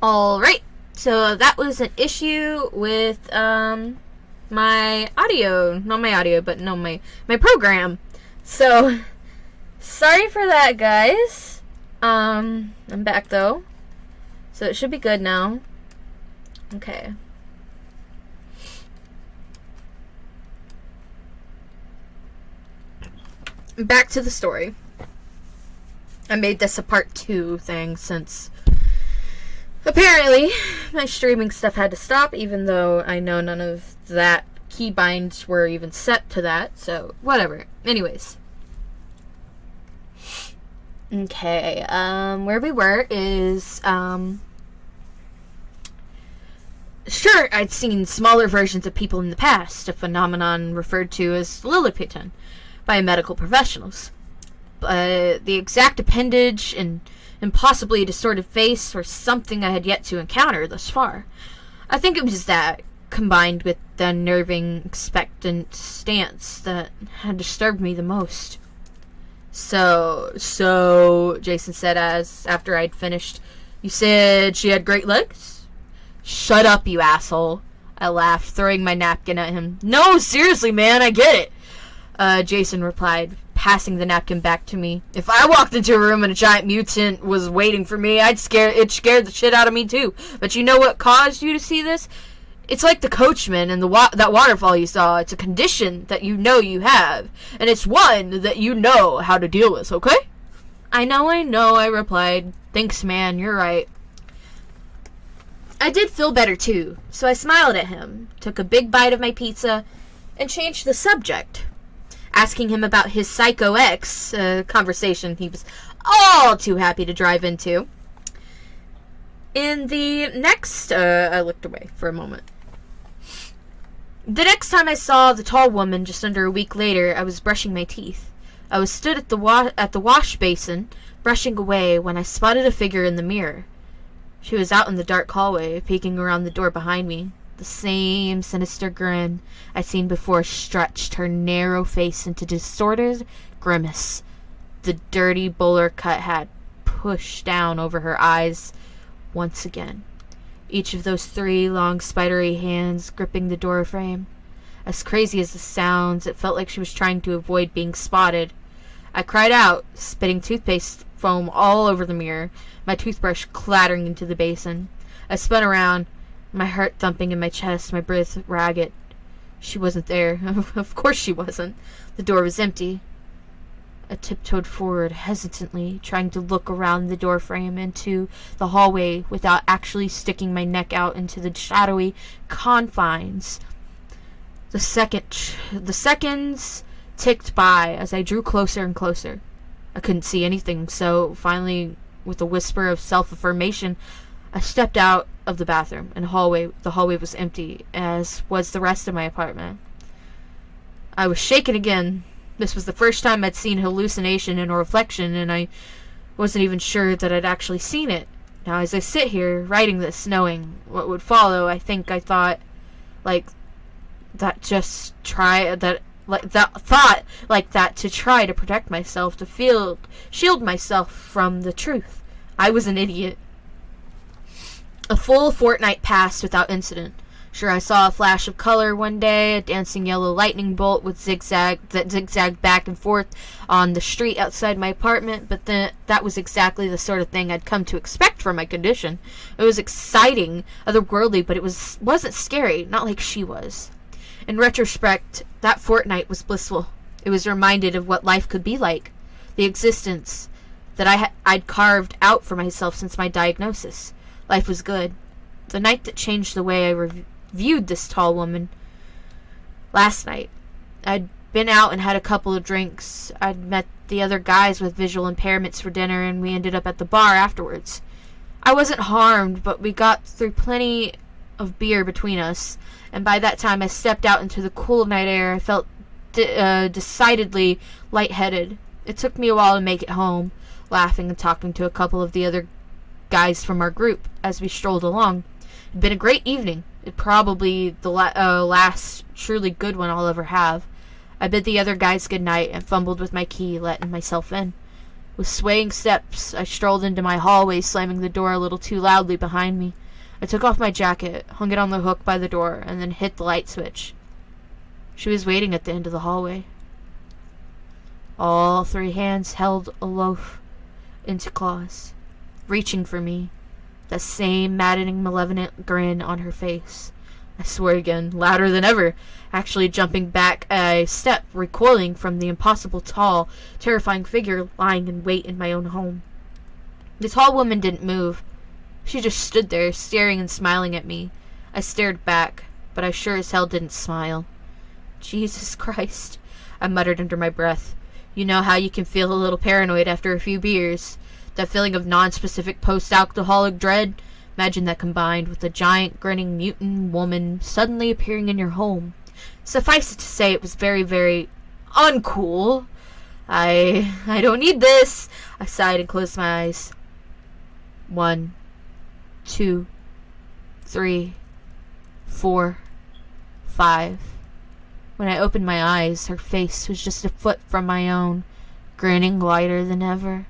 Alright, so that was an issue with my audio. Not my audio, but no, my program. So, sorry for that, guys. I'm back though. So it should be good now. Okay. Back to the story. I made this a part 2 thing since apparently my streaming stuff had to stop, even though I know none of that keybinds were even set to that, so whatever. Anyways. Okay, where we were is, sure, I'd seen smaller versions of people in the past, a phenomenon referred to as Lilliputian by medical professionals. But the exact appendage and possibly a distorted face or something I had yet to encounter thus far. I think it was that, combined with the unnerving, expectant stance that had disturbed me the most. So, Jason said after I'd finished, "You said she had great legs?" "Shut up, you asshole," I laughed, throwing my napkin at him. "No, seriously, man, I get it," Jason replied, passing the napkin back to me. "If I walked into a room and a giant mutant was waiting for me, it scared the shit out of me too. But you know what caused you to see this? It's like the coachman and that waterfall you saw. It's a condition that you know you have, and it's one that you know how to deal with, okay?" I know, I replied. "Thanks, man, you're right." I did feel better too, so I smiled at him, took a big bite of my pizza, and changed the subject, asking him about his Psycho X conversation he was all too happy to drive into. In the next, I looked away for a moment. The next time I saw the tall woman, just under a week later, I was brushing my teeth. I was stood at the wash basin, brushing away, when I spotted a figure in the mirror. She was out in the dark hallway, peeking around the door behind me. The same sinister grin I'd seen before stretched her narrow face into distorted grimace. The dirty bowler cut had pushed down over her eyes once again, each of those 3 long spidery hands gripping the door frame. As crazy as the sounds, it felt like she was trying to avoid being spotted. I cried out, spitting toothpaste foam all over the mirror, my toothbrush clattering into the basin. I spun around, my heart thumping in my chest, my breath ragged. She wasn't there. Of course she wasn't. The door was empty. I tiptoed forward hesitantly, trying to look around the doorframe into the hallway without actually sticking my neck out into the shadowy confines. The seconds ticked by as I drew closer and closer. I couldn't see anything, so finally, with a whisper of self-affirmation, I stepped out of the bathroom, and the hallway was empty, as was the rest of my apartment. I was shaken again. This was the first time I'd seen hallucination in a reflection, and I wasn't even sure that I'd actually seen it. Now, as I sit here, writing this, knowing what would follow, I thought to try to protect myself, to shield myself from the truth. I was an idiot. A full fortnight passed without incident. Sure, I saw a flash of color one day, a dancing yellow lightning bolt that zigzagged back and forth on the street outside my apartment, but that was exactly the sort of thing I'd come to expect from my condition. It was exciting, otherworldly, but it wasn't scary, not like she was. In retrospect, that fortnight was blissful. It was reminded of what life could be like, the existence that I'd carved out for myself since my diagnosis. Life was good. The night that changed the way I viewed this tall woman. Last night, I'd been out and had a couple of drinks. I'd met the other guys with visual impairments for dinner, and we ended up at the bar afterwards. I wasn't harmed, but we got through plenty of beer between us, and by that time I stepped out into the cool night air. I felt decidedly lightheaded. It took me a while to make it home, laughing and talking to a couple of the other guys from our group as we strolled along. It'd been a great evening. It probably the last truly good one I'll ever have. I bid the other guys good night and fumbled with my key, letting myself in. With swaying steps, I strolled into my hallway, slamming the door a little too loudly behind me. I took off my jacket, hung it on the hook by the door, and then hit the light switch. She was waiting at the end of the hallway. All 3 hands held a loaf into claws, reaching for me, that same maddening, malevolent grin on her face. I swore again, louder than ever, actually jumping back a step, recoiling from the impossible tall, terrifying figure lying in wait in my own home. The tall woman didn't move. She just stood there, staring and smiling at me. I stared back, but I sure as hell didn't smile. Jesus Christ, I muttered under my breath. You know how you can feel a little paranoid after a few beers? That feeling of non-specific post-alcoholic dread? Imagine that combined with a giant, grinning, mutant woman suddenly appearing in your home. Suffice it to say, it was very, very uncool. I don't need this. I sighed and closed my eyes. 1, 2, 3, 4, 5. When I opened my eyes, her face was just a foot from my own, grinning wider than ever.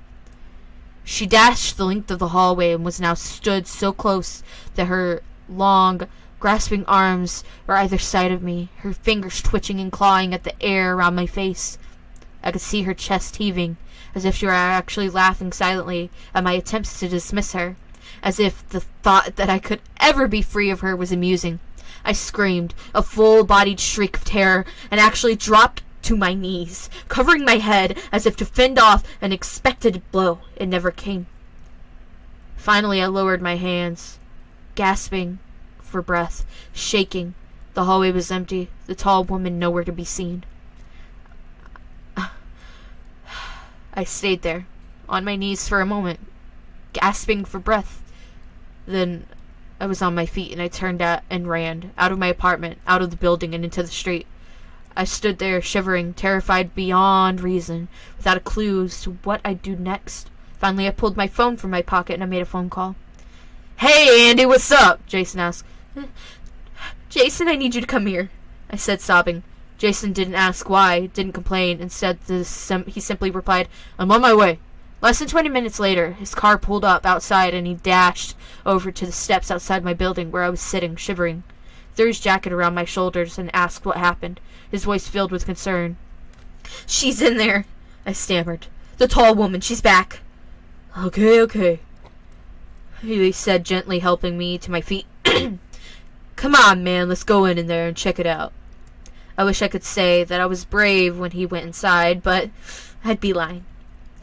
She dashed the length of the hallway and was now stood so close that her long, grasping arms were either side of me, her fingers twitching and clawing at the air around my face. I could see her chest heaving, as if she were actually laughing silently at my attempts to dismiss her, as if the thought that I could ever be free of her was amusing. I screamed, a full-bodied shriek of terror, and actually dropped to my knees, covering my head as if to fend off an expected blow. It never came. Finally, I lowered my hands, gasping for breath, shaking. The hallway was empty, the tall woman nowhere to be seen. I stayed there, on my knees for a moment, gasping for breath. Then I was on my feet, and I turned out and ran, out of my apartment, out of the building, and into the street. I stood there, shivering, terrified beyond reason, without a clue as to what I'd do next. Finally, I pulled my phone from my pocket, and I made a phone call. "Hey, Andy, what's up?" Jason asked. "Jason, I need you to come here," I said, sobbing. Jason didn't ask why, didn't complain. Instead, he simply replied, "I'm on my way." Less than 20 minutes later, his car pulled up outside, and he dashed over to the steps outside my building where I was sitting, shivering. Threw his jacket around my shoulders and asked what happened, his voice filled with concern. "She's in there," I stammered. "The tall woman, she's back." Okay, he said, gently helping me to my feet. "Come on, man, let's go in there and check it out." I wish I could say that I was brave when he went inside, but I'd be lying.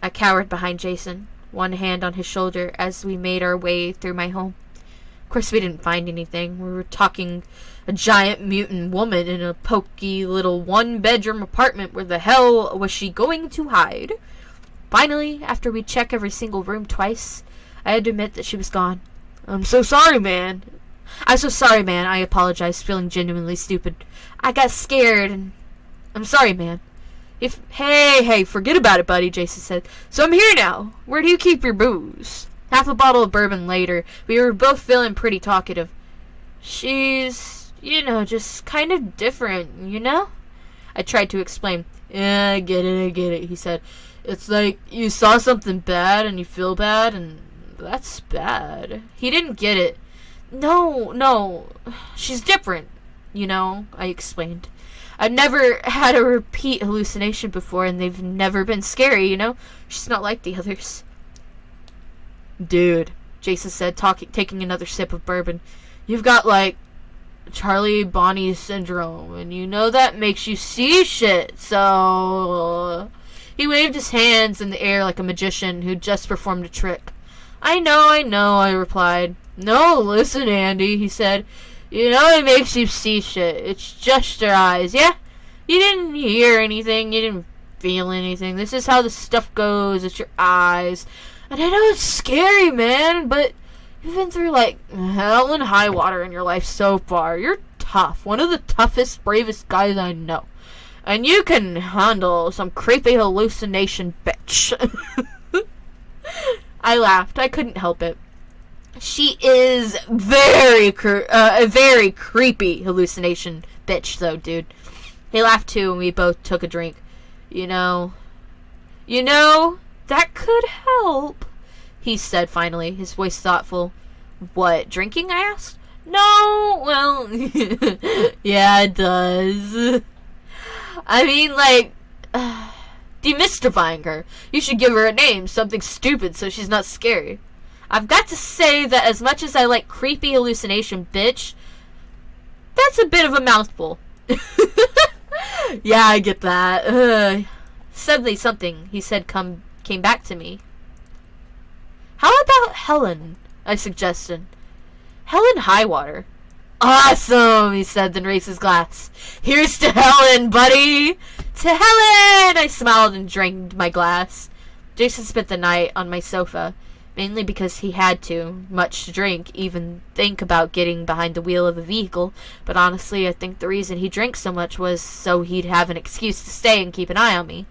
I cowered behind Jason, one hand on his shoulder as we made our way through my home. Of course, we didn't find anything. We were talking a giant mutant woman in a poky little one-bedroom apartment. Where the hell was she going to hide? Finally, after we checked every single room twice, I had to admit that she was gone. I'm so sorry, man, I apologized, feeling genuinely stupid. I got scared, and I'm sorry, man. Hey, forget about it, buddy, Jason said. So I'm here now. Where do you keep your booze? Half a bottle of bourbon later, we were both feeling pretty talkative. She's, just kind of different, I tried to explain. Yeah, I get it, he said. It's like you saw something bad and you feel bad, and that's bad. He didn't get it. No, she's different, I explained. I've never had a repeat hallucination before, and they've never been scary, She's not like the others. Dude, Jason said, taking another sip of bourbon. You've got, Charlie Bonnie syndrome, and that makes you see shit, so... He waved his hands in the air like a magician who'd just performed a trick. I know, I replied. No, listen, Andy, he said. It makes you see shit. It's just your eyes, yeah? You didn't hear anything, you didn't feel anything. This is how the stuff goes, it's your eyes. And I know it's scary, man, but you've been through, hell and high water in your life so far. You're tough. One of the toughest, bravest guys I know. And you can handle some creepy hallucination, bitch. I laughed. I couldn't help it. She is a very creepy hallucination bitch, though, dude. He laughed too, and we both took a drink. The That could help, he said finally, his voice thoughtful. What, drinking? I asked. No, well, yeah, it does. I mean, like, demystifying her. You should give her a name, something stupid, so she's not scary. I've got to say that as much as I like creepy hallucination, bitch, that's a bit of a mouthful. Yeah, I get that. Suddenly something he said came back to me. How about Helen? I suggested. Helen Highwater. Awesome, he said, then raised his glass. Here's to Helen, buddy! To Helen! I smiled and drained my glass. Jason spent the night on my sofa, mainly because he had too much to drink, even think about getting behind the wheel of a vehicle, but honestly, I think the reason he drank so much was so he'd have an excuse to stay and keep an eye on me.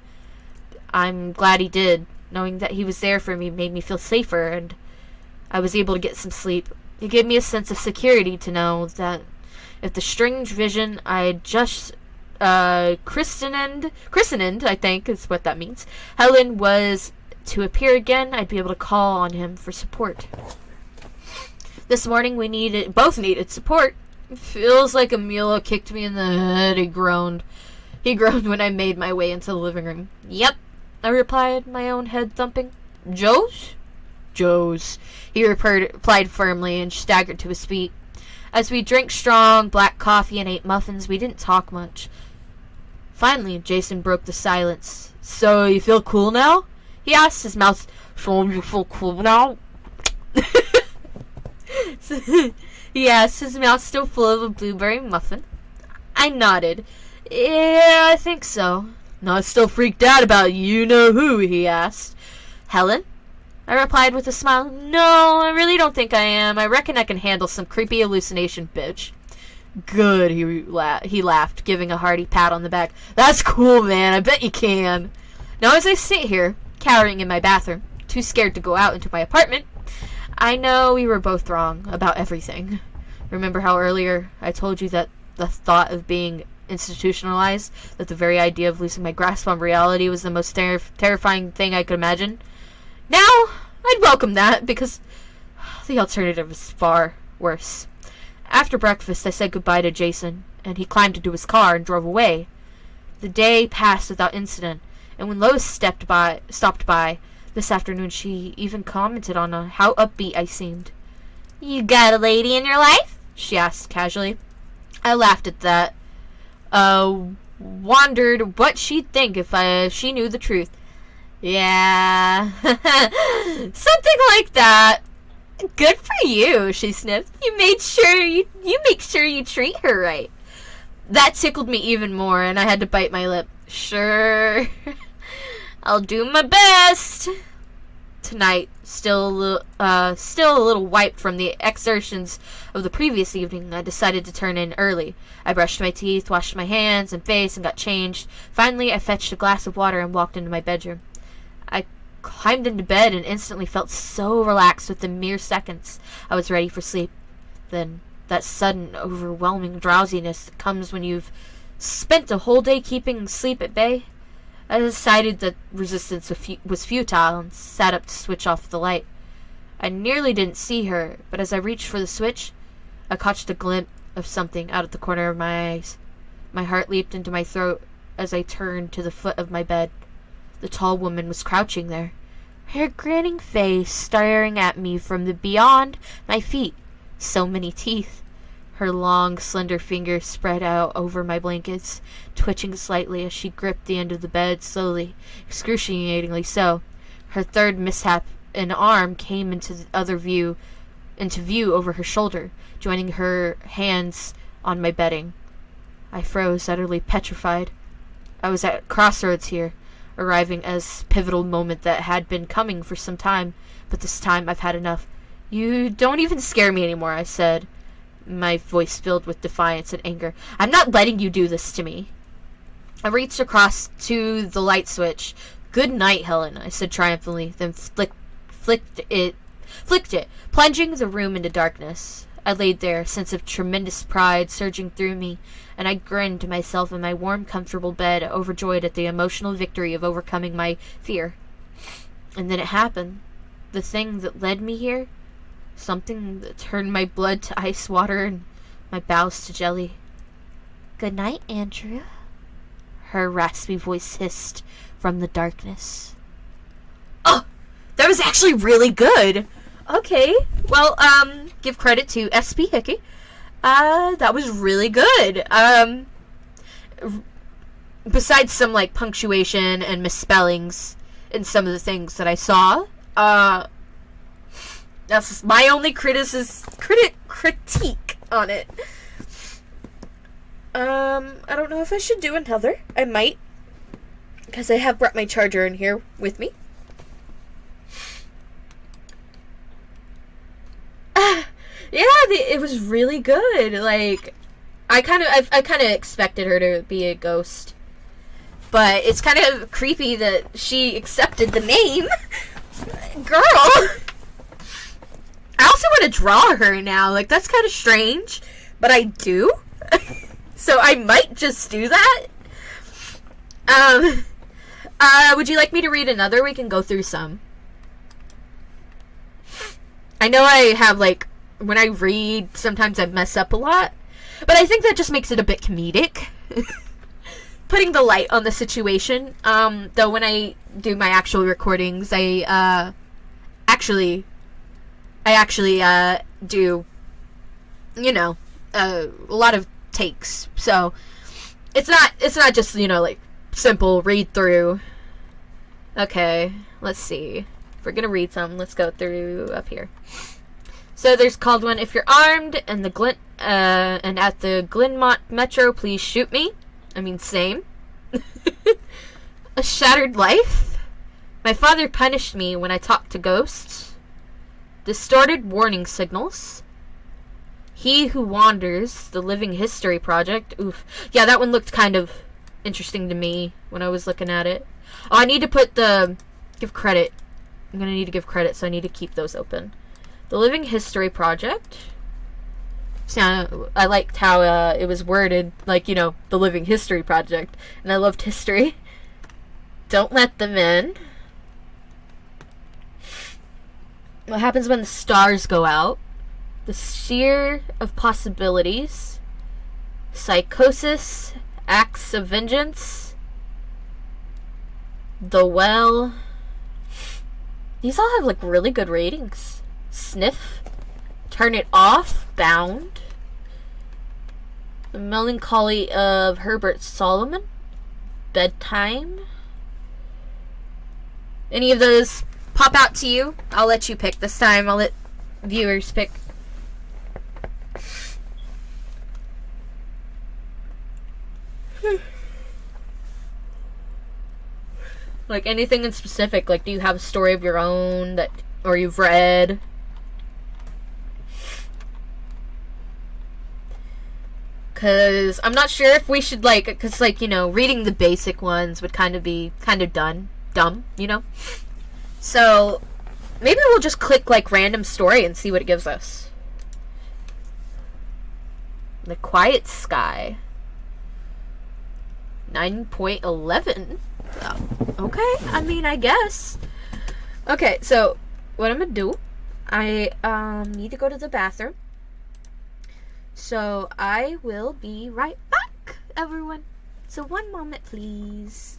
I'm glad he did. Knowing that he was there for me made me feel safer, and I was able to get some sleep. It gave me a sense of security to know that if the strange vision I had just christened, I think is what that means, Helen was to appear again, I'd be able to call on him for support. This morning we both needed support. It feels like a mule kicked me in the head, he groaned. He groaned when I made my way into the living room. Yep, I replied, my own head thumping. Joe's? Joe's, he replied firmly and staggered to his feet. As we drank strong black coffee and ate muffins, we didn't talk much. Finally, Jason broke the silence. So, you feel cool now? He asked, his mouth. So, you feel cool now? He asked, his mouth still full of a blueberry muffin. I nodded. Yeah, I think so. Not still freaked out about you-know-who, he asked. Helen? I replied with a smile. No, I really don't think I am. I reckon I can handle some creepy hallucination, bitch. Good, he laughed, giving a hearty pat on the back. That's cool, man. I bet you can. Now as I sit here, cowering in my bathroom, too scared to go out into my apartment, I know we were both wrong about everything. Remember how earlier I told you that the thought of being institutionalized, that the very idea of losing my grasp on reality was the most terrifying thing I could imagine? Now, I'd welcome that, because the alternative is far worse. After breakfast, I said goodbye to Jason, and he climbed into his car and drove away. The day passed without incident, and when Lois stopped by this afternoon, she even commented on how upbeat I seemed. You got a lady in your life? She asked casually. I laughed at that. Wondered what she'd think if she knew the truth. Yeah, something like that. Good for you, she sniffed. You make sure you treat her right. That tickled me even more, and I had to bite my lip. Sure, I'll do my best. Tonight, still a little wiped from the exertions of the previous evening, I decided to turn in early. I brushed my teeth, washed my hands and face, and got changed. Finally, I fetched a glass of water and walked into my bedroom. I climbed into bed and instantly felt so relaxed within mere seconds. I was ready for sleep. Then, that sudden, overwhelming drowsiness that comes when you've spent a whole day keeping sleep at bay. I decided that resistance was futile and sat up to switch off the light. I nearly didn't see her, but as I reached for the switch, I caught a glimpse of something out of the corner of my eyes. My heart leaped into my throat as I turned to the foot of my bed. The tall woman was crouching there, her grinning face staring at me from beyond my feet. So many teeth. Her long, slender fingers spread out over my blankets, twitching slightly as she gripped the end of the bed slowly, excruciatingly so. Her third mishap, an arm came into view over her shoulder, joining her hands on my bedding. I froze, utterly petrified. I was at crossroads here, arriving as pivotal moment that had been coming for some time, but this time I've had enough. You don't even scare me anymore, I said, my voice filled with defiance and anger. I'm not letting you do this to me. I reached across to the light switch. Good night, Helen, I said triumphantly, then flicked it, plunging the room into darkness. I laid there, a sense of tremendous pride surging through me, and I grinned to myself in my warm, comfortable bed, overjoyed at the emotional victory of overcoming my fear. And then it happened. The thing that led me here. Something that turned my blood to ice water and my bowels to jelly. Good night, Andrew. Her raspy voice hissed from the darkness. Oh, that was actually really good. Okay, well, give credit to S.P. Hickey. That was really good. Besides some, like, punctuation and misspellings in some of the things that I saw, that's my only critique on it. I don't know if I should do another. I might, because I have brought my charger in here with me. Yeah, it was really good. Like, I kind of expected her to be a ghost, but it's kind of creepy that she accepted the name. Girl, I also want to draw her now. Like, that's kind of strange, but I do. So I might just do that. Would you like me to read another? We can go through some. I know I have, like, when I read, sometimes I mess up a lot. But I think that just makes it a bit comedic. Putting the light on the situation. Though when I do my actual recordings, I actually do, you know, a lot of takes. So it's not just, you know, like, simple read through. Okay, let's see. If we're gonna read some, let's go through up here. So there's called one, if you're armed and and at the Glenmont Metro, please shoot me. I mean, same. A shattered life. My father punished me when I talked to ghosts. Distorted warning signals. He Who Wanders, the Living History Project. Oof. Yeah, that one looked kind of interesting to me when I was looking at it. Oh, I need to put give credit. I'm gonna need to give credit, so I need to keep those open. The Living History Project. So, I liked how it was worded, like, you know, the Living History Project. And I loved history. Don't Let Them In. What happens when the stars go out? The Sphere of Possibilities. Psychosis. Acts of Vengeance. The Well. These all have, like, really good ratings. Sniff. Turn It Off. Bound. The Melancholy of Herbert Solomon. Bedtime. Any of those pop out to you? I'll let you pick this time. I'll let viewers pick. Like, anything in specific? Like, do you have a story of your own that, or you've read? Because I'm not sure if we should, like, because, like, you know, reading the basic ones would kind of be dumb, you know? So, maybe we'll just click, like, random story and see what it gives us. The Quiet Sky. 9.11. Oh, okay, I mean, I guess. Okay, so, what I'm gonna do, I, need to go to the bathroom. So, I will be right back, everyone. So, one moment, please.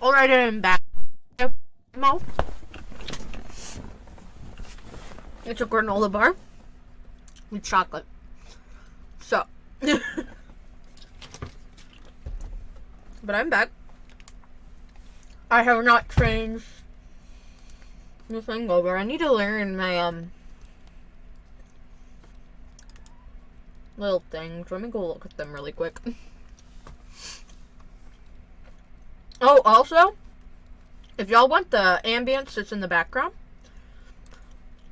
Alright, I'm back. Mouth. It's a granola bar with chocolate. So, but I'm back. I have not changed the thing over. I need to learn my little things. Let me go look at them really quick. Oh, also, if y'all want the ambience that's in the background,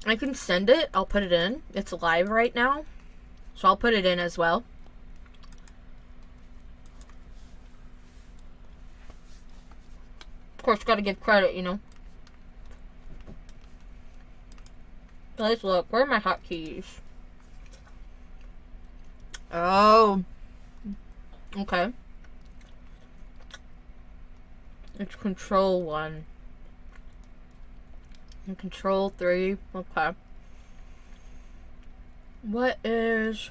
I can send it. I'll put it in. It's live right now, so I'll put it in as well. Of course, gotta give credit, you know. Let's look. Where are my hotkeys? Oh. Okay. It's Control 1. And Control 3. Okay. What is...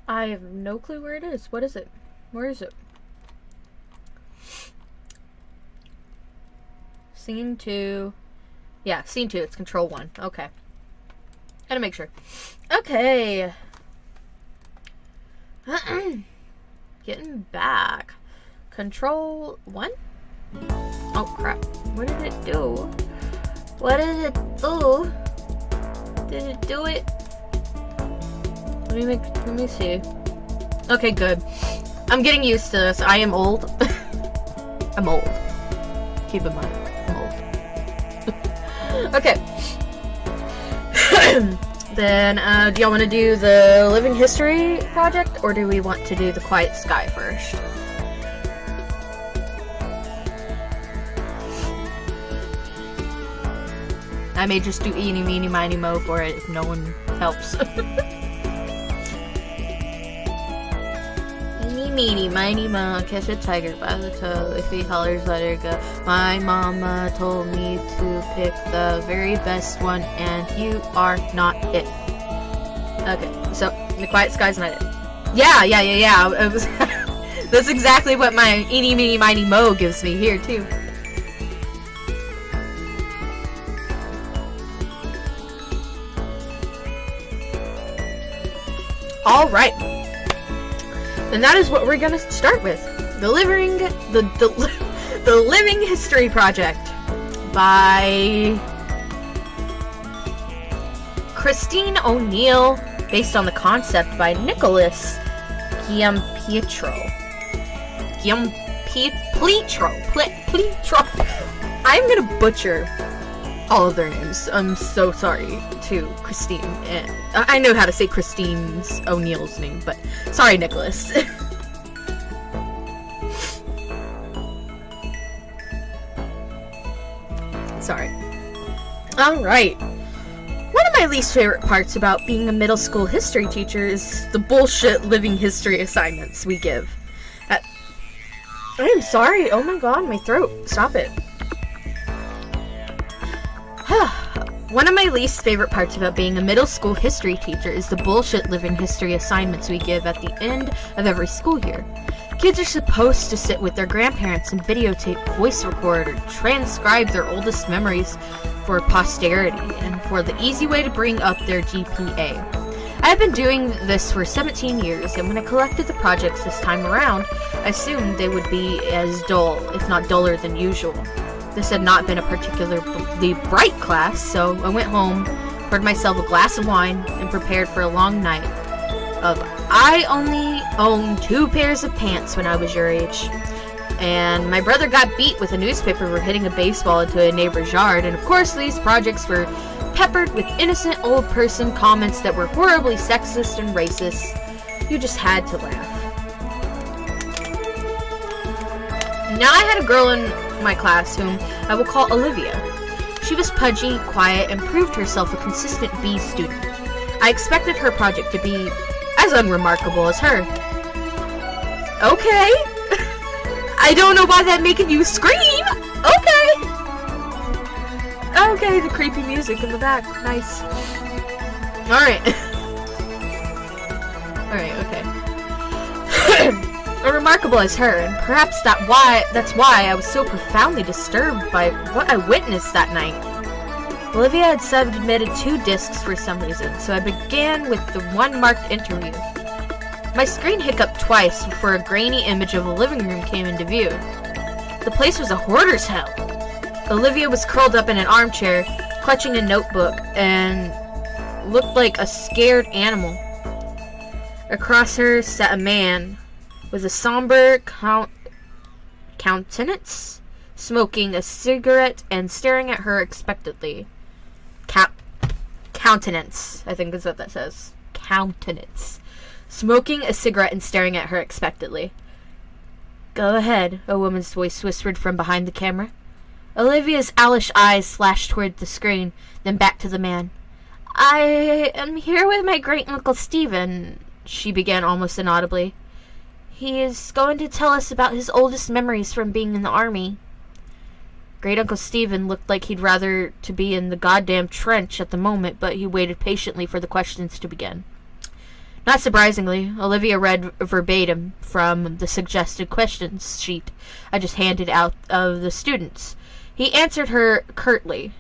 I have no clue where it is. What is it? Where is it? Scene 2. Yeah, Scene 2. It's Control 1. Okay. Gotta make sure. Okay. Getting back. Control 1? Oh, crap. What did it do? What did it do? Did it do it? Let me see. Okay, good. I'm getting used to this. I am old. I'm old. Keep in mind, I'm old. Okay. Then, do y'all want to do the Living History project, or do we want to do the Quiet Sky first? I may just do eeny, meeny, miny, mo for it if no one helps. Eeny, meeny, miny, mo, catch a tiger by the toe. If he hollers, let her go. My mama told me to pick the very best one, and you are not it. Okay, so the Quiet Sky's not it. Yeah. It was that's exactly what my eeny, meeny, miny, mo gives me here too. All right, and that is what we're gonna start with: the Living History Project by Christine O'Neill, based on the concept by Nicholas Giampietro. I'm gonna butcher all of their names. I'm so sorry to Christine. And I know how to say Christine's O'Neill's name, but sorry, Nicholas. Sorry. Alright. One of my least favorite parts about being a middle school history teacher is the bullshit living history assignments we give. I am sorry. Oh my god, my throat. Stop it. One of my least favorite parts about being a middle school history teacher is the bullshit living history assignments we give at the end of every school year. Kids are supposed to sit with their grandparents and videotape, voice record, or transcribe their oldest memories for posterity and for the easy way to bring up their GPA. I have been doing this for 17 years, and when I collected the projects this time around, I assumed they would be as dull, if not duller than usual. This had not been a particularly bright class, so I went home, poured myself a glass of wine, and prepared for a long night of I only owned 2 pairs of pants when I was your age. And my brother got beat with a newspaper for hitting a baseball into a neighbor's yard, and of course these projects were peppered with innocent old person comments that were horribly sexist and racist. You just had to laugh. Now I had a girl in my class whom I will call Olivia. She was pudgy, quiet, and proved herself a consistent B student. I expected her project to be as unremarkable as her. Okay. I don't know why that making you scream. Okay, the creepy music in the back. Nice. Alright. Alright, okay. Remarkable as her, and perhaps that's why I was so profoundly disturbed by what I witnessed that night. Olivia had submitted 2 discs for some reason, so I began with the one marked interview. My screen hiccuped twice before a grainy image of a living room came into view. The place was a hoarder's hell. Olivia was curled up in an armchair, clutching a notebook, and looked like a scared animal. Across her sat a man with a somber countenance, smoking a cigarette and staring at her expectantly. Countenance, I think is what that says. Countenance. Smoking a cigarette and staring at her expectantly. Go ahead, a woman's voice whispered from behind the camera. Olivia's owlish eyes flashed toward the screen, then back to the man. I am here with my great-uncle Stephen, she began almost inaudibly. He is going to tell us about his oldest memories from being in the army. Great-uncle Stephen looked like he'd rather to be in the goddamn trench at the moment, but he waited patiently for the questions to begin. Not surprisingly, Olivia read verbatim from the suggested questions sheet I just handed out of the students. He answered her curtly.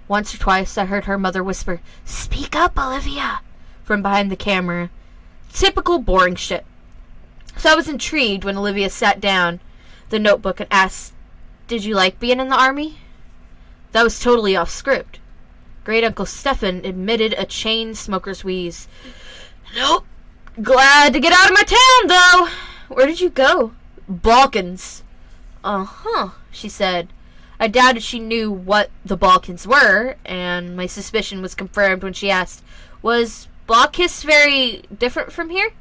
Once or twice I heard her mother whisper, "Speak up, Olivia," from behind the camera. Typical boring shit. So I was intrigued when Olivia sat down the notebook and asked, "Did you like being in the army?" That was totally off script. Great-uncle Stephen emitted a chain smoker's wheeze. "Nope. Glad to get out of my town, though." "Where did you go?" "Balkans." "Uh-huh," she said. I doubted she knew what the Balkans were, and my suspicion was confirmed when she asked, "Was Balkis very different from here?"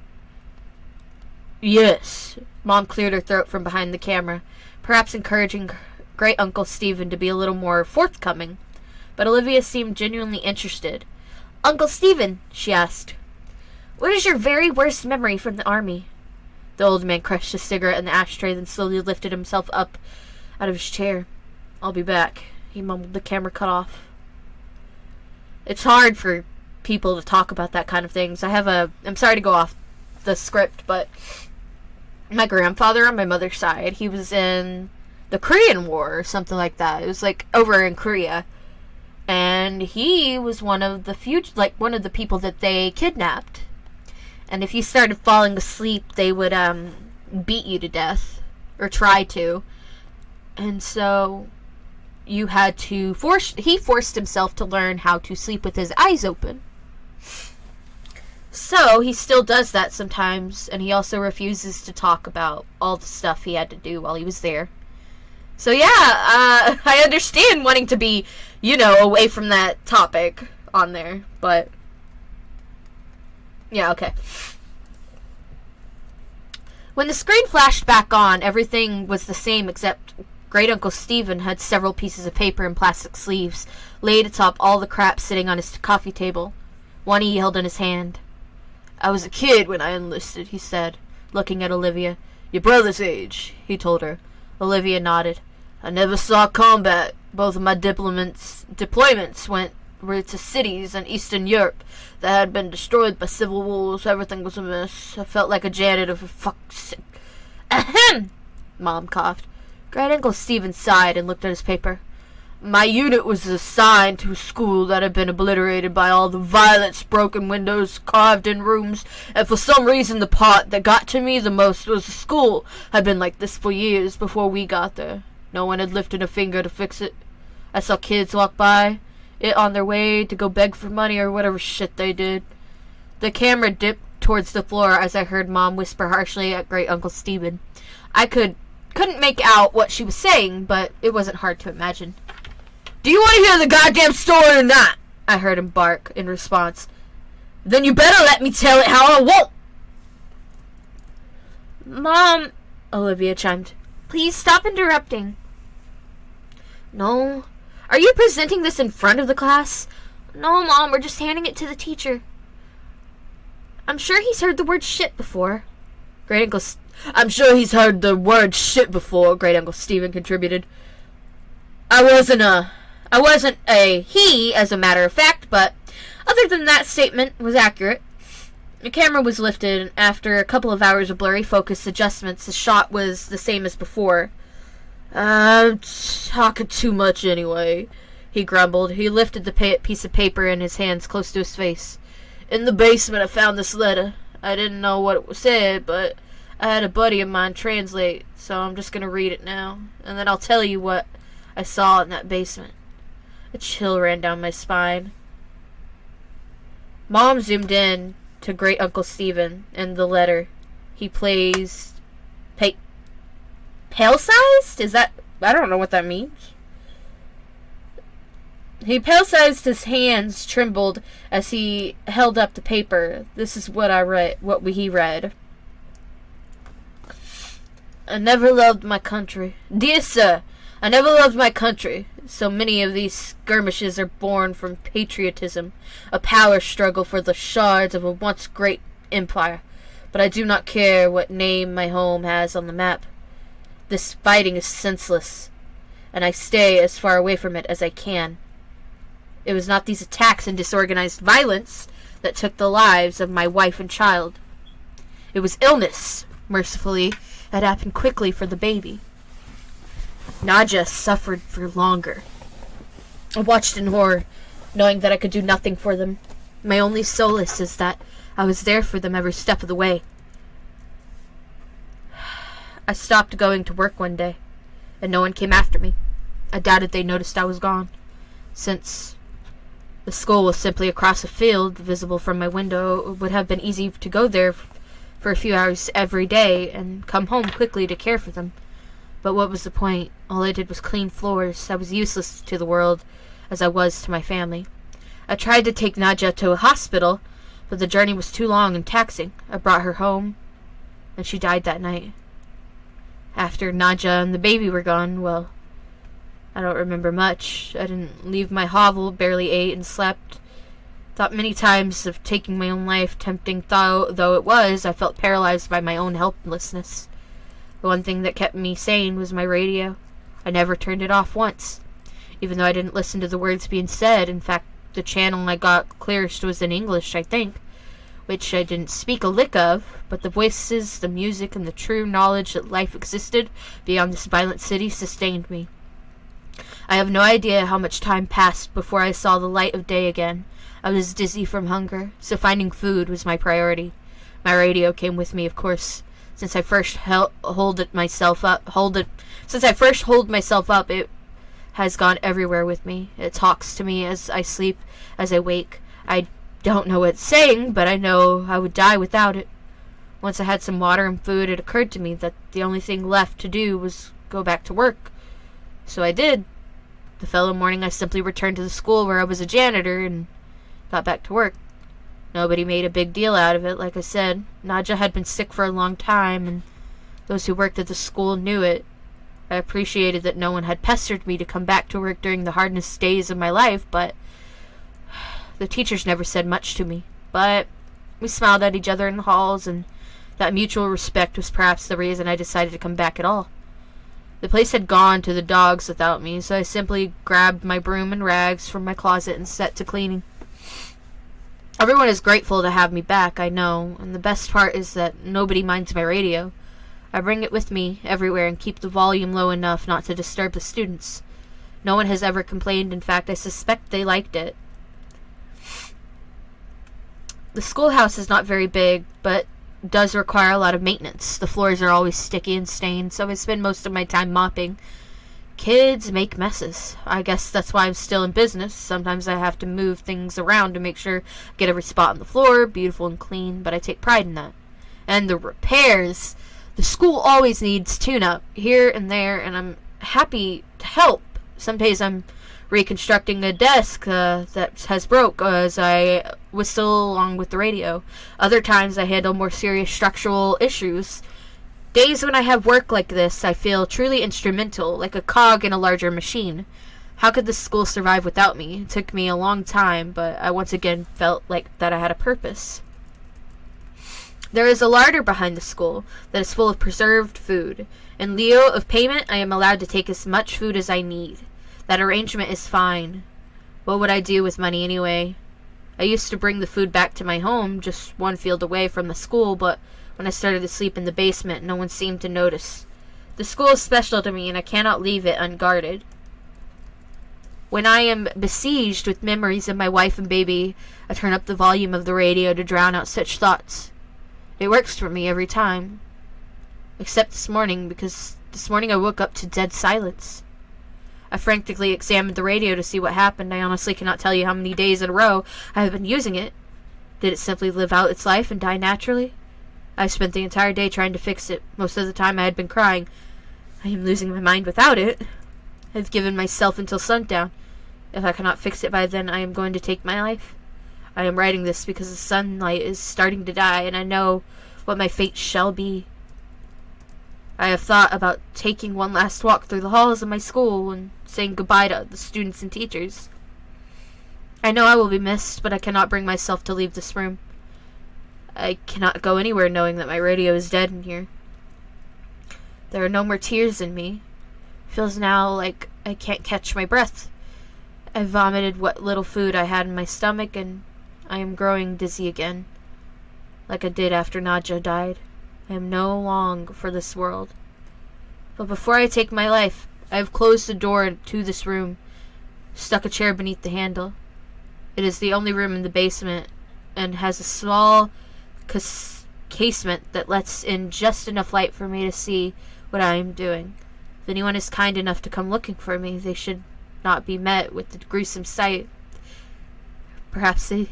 "Yes." Mom cleared her throat from behind the camera, perhaps encouraging Great-uncle Stephen to be a little more forthcoming. But Olivia seemed genuinely interested. "Uncle Stephen," she asked, "what is your very worst memory from the army?" The old man crushed a cigarette in the ashtray, then slowly lifted himself up out of his chair. "I'll be back," he mumbled, the camera cut off. It's hard for people to talk about that kind of things. I'm sorry to go off the script, but my grandfather on my mother's side, he was in the Korean War or something like that. It was like over in Korea. And he was one of the people that they kidnapped. And if you started falling asleep, they would beat you to death, or try to. And so he forced himself to learn how to sleep with his eyes open. So he still does that sometimes, and he also refuses to talk about all the stuff he had to do while he was there. So yeah, I understand wanting to be, away from that topic on there, but yeah, okay. When the screen flashed back on, everything was the same except Great-uncle Stephen had several pieces of paper in plastic sleeves laid atop all the crap sitting on his coffee table. One he held in his hand. "I was a kid when I enlisted," he said, looking at Olivia. "Your brother's age," he told her. Olivia nodded. "I never saw combat. Both of my deployments were to cities in Eastern Europe that had been destroyed by civil wars. Everything was a mess. I felt like a janitor for fuck's sake." "Ahem!" Mom coughed. Great-uncle Stephen sighed and looked at his paper. "My unit was assigned to a school that had been obliterated by all the violence, broken windows, carved-in rooms, and for some reason the part that got to me the most was the school had been like this for years before we got there. No one had lifted a finger to fix it. I saw kids walk by it on their way to go beg for money or whatever shit they did." The camera dipped towards the floor as I heard Mom whisper harshly at Great-uncle Stephen. I couldn't make out what she was saying, but it wasn't hard to imagine. "Do you want to hear the goddamn story or not?" I heard him bark in response. "Then you better let me tell it how I want." "Mom," Olivia chimed, "please stop interrupting." "No. Are you presenting this in front of the class?" "No, Mom, we're just handing it to the teacher." "I'm sure he's heard the word shit before." "I'm sure he's heard the word shit before," Great-uncle Stephen contributed. I wasn't a he, as a matter of fact, but other than that statement was accurate. The camera was lifted, and after a couple of hours of blurry focus adjustments, the shot was the same as before. I'm talking too much anyway, he grumbled. He lifted the piece of paper in his hands close to his face. In the basement I found this letter. I didn't know what it said, but I had a buddy of mine translate, so I'm just gonna read it now, and then I'll tell you what I saw in that basement. A chill ran down my spine. Mom zoomed in to Great Uncle Stephen and the letter. He plays... Pale-sized? Is that... I don't know what that means. He pale-sized, his hands trembled as he held up the paper. This is what he read. I never loved my country. Dear sir, I never loved my country. So many of these skirmishes are born from patriotism, a power struggle for the shards of a once great empire. But I do not care what name my home has on the map. This fighting is senseless, and I stay as far away from it as I can. It was not these attacks and disorganized violence that took the lives of my wife and child. It was illness. Mercifully, it happened quickly for the baby. Nadja suffered for longer. I watched in horror, knowing that I could do nothing for them. My only solace is that I was there for them every step of the way. I stopped going to work one day, and no one came after me. I doubted they noticed I was gone, since the school was simply across a field, visible from my window. It would have been easy to go there for a few hours every day and come home quickly to care for them. But what was the point? All I did was clean floors. I was useless to the world as I was to my family. I tried to take Nadja to a hospital, but the journey was too long and taxing. I brought her home, and she died that night. After Nadja and the baby were gone, well, I don't remember much. I didn't leave my hovel, barely ate and slept. Thought many times of taking my own life, tempting though it was. I felt paralyzed by my own helplessness. The one thing that kept me sane was my radio. I never turned it off once, even though I didn't listen to the words being said. In fact, the channel I got clearest was in English, I think, which I didn't speak a lick of, but the voices, the music, and the true knowledge that life existed beyond this violent city sustained me. I have no idea how much time passed before I saw the light of day again. I was dizzy from hunger, so finding food was my priority. My radio came with me, of course. Since I first hold myself up, it has gone everywhere with me. It talks to me as I sleep, as I wake. I don't know what it's saying, but I know I would die without it. Once I had some water and food, it occurred to me that the only thing left to do was go back to work. So I did. The following morning, I simply returned to the school where I was a janitor and got back to work. Nobody made a big deal out of it, like I said. Nadja had been sick for a long time, and those who worked at the school knew it. I appreciated that no one had pestered me to come back to work during the hardest days of my life, but the teachers never said much to me. But we smiled at each other in the halls, and that mutual respect was perhaps the reason I decided to come back at all. The place had gone to the dogs without me, so I simply grabbed my broom and rags from my closet and set to cleaning. Everyone is grateful to have me back, I know, and the best part is that nobody minds my radio. I bring it with me everywhere and keep the volume low enough not to disturb the students. No one has ever complained. In fact, I suspect they liked it. The schoolhouse is not very big, but does require a lot of maintenance. The floors are always sticky and stained, so I spend most of my time mopping. Kids make messes. I guess that's why I'm still in business. Sometimes I have to move things around to make sure I get every spot on the floor beautiful and clean, but I take pride in that. And the repairs. The school always needs tune-up here and there, and I'm happy to help. Some days I'm reconstructing a desk that has broke as I whistle along with the radio. Other times I handle more serious structural issues. Days when I have work like this, I feel truly instrumental, like a cog in a larger machine. How could this school survive without me? It took me a long time, but I once again felt like that I had a purpose. There is a larder behind the school that is full of preserved food. In lieu of payment, I am allowed to take as much food as I need. That arrangement is fine. What would I do with money anyway? I used to bring the food back to my home, just one field away from the school, but when I started to sleep in the basement, no one seemed to notice. The school is special to me, and I cannot leave it unguarded. When I am besieged with memories of my wife and baby, I turn up the volume of the radio to drown out such thoughts. It works for me every time. Except this morning, because this morning I woke up to dead silence. I frantically examined the radio to see what happened. I honestly cannot tell you how many days in a row I have been using it. Did it simply live out its life and die naturally? I spent the entire day trying to fix it. Most of the time I had been crying. I am losing my mind without it. I have given myself until sundown. If I cannot fix it by then, I am going to take my life. I am writing this because the sunlight is starting to die, and I know what my fate shall be. I have thought about taking one last walk through the halls of my school and saying goodbye to the students and teachers. I know I will be missed, but I cannot bring myself to leave this room. I cannot go anywhere knowing that my radio is dead in here. There are no more tears in me. It feels now like I can't catch my breath. I vomited what little food I had in my stomach, and I am growing dizzy again, like I did after Nadja died. I am no longer for this world. But before I take my life, I have closed the door to this room, stuck a chair beneath the handle. It is the only room in the basement, and has a small casement that lets in just enough light for me to see what I am doing. If anyone is kind enough to come looking for me, they should not be met with the gruesome sight. Perhaps they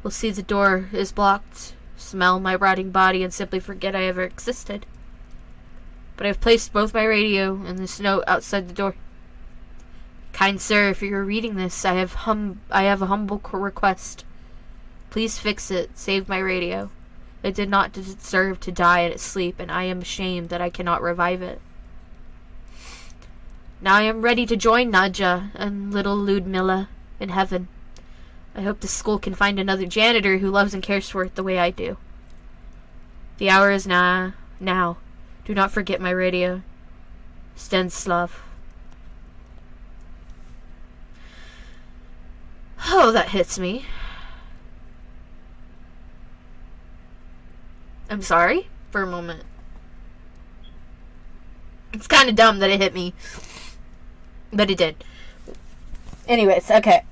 will see the door is blocked, smell my rotting body, and simply forget I ever existed. But I have placed both my radio and this note outside the door. Kind sir, if you are reading this, I have a humble request. Please fix it. Save my radio. It did not deserve to die in its sleep, and I am ashamed that I cannot revive it. Now I am ready to join Nadja and little Ludmilla in heaven. I hope the school can find another janitor who loves and cares for it the way I do. The hour is now. Do not forget my radio. Stenslav. Oh, that hits me. I'm sorry for a moment. It's kind of dumb that it hit me. But it did. Anyways, okay.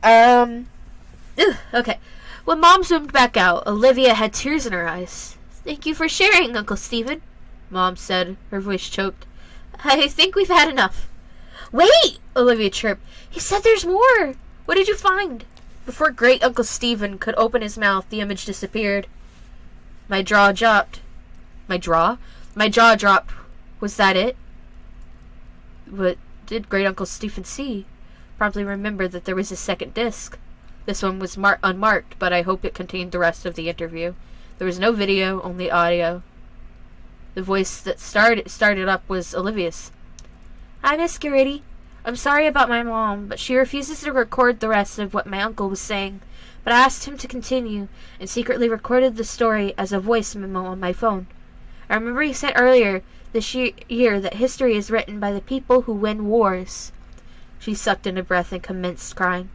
Okay. When Mom zoomed back out, Olivia had tears in her eyes. Thank you for sharing, Uncle Stephen, Mom said, her voice choked. I think we've had enough. Wait, Olivia chirped. He said there's more. What did you find? Before great Uncle Stephen could open his mouth, the image disappeared. My jaw dropped. My jaw dropped. Was that it? What did great Uncle Stephen see? Promptly remembered that there was a second disc. This one was unmarked, but I hope it contained the rest of the interview. There was no video, only audio. The voice that started up was Olivia's. Hi, Miss Garrity. I'm sorry about my mom, but she refuses to record the rest of what my uncle was saying. But I asked him to continue, and secretly recorded the story as a voice memo on my phone. I remember he said earlier this year that history is written by the people who win wars. She sucked in a breath and commenced crying.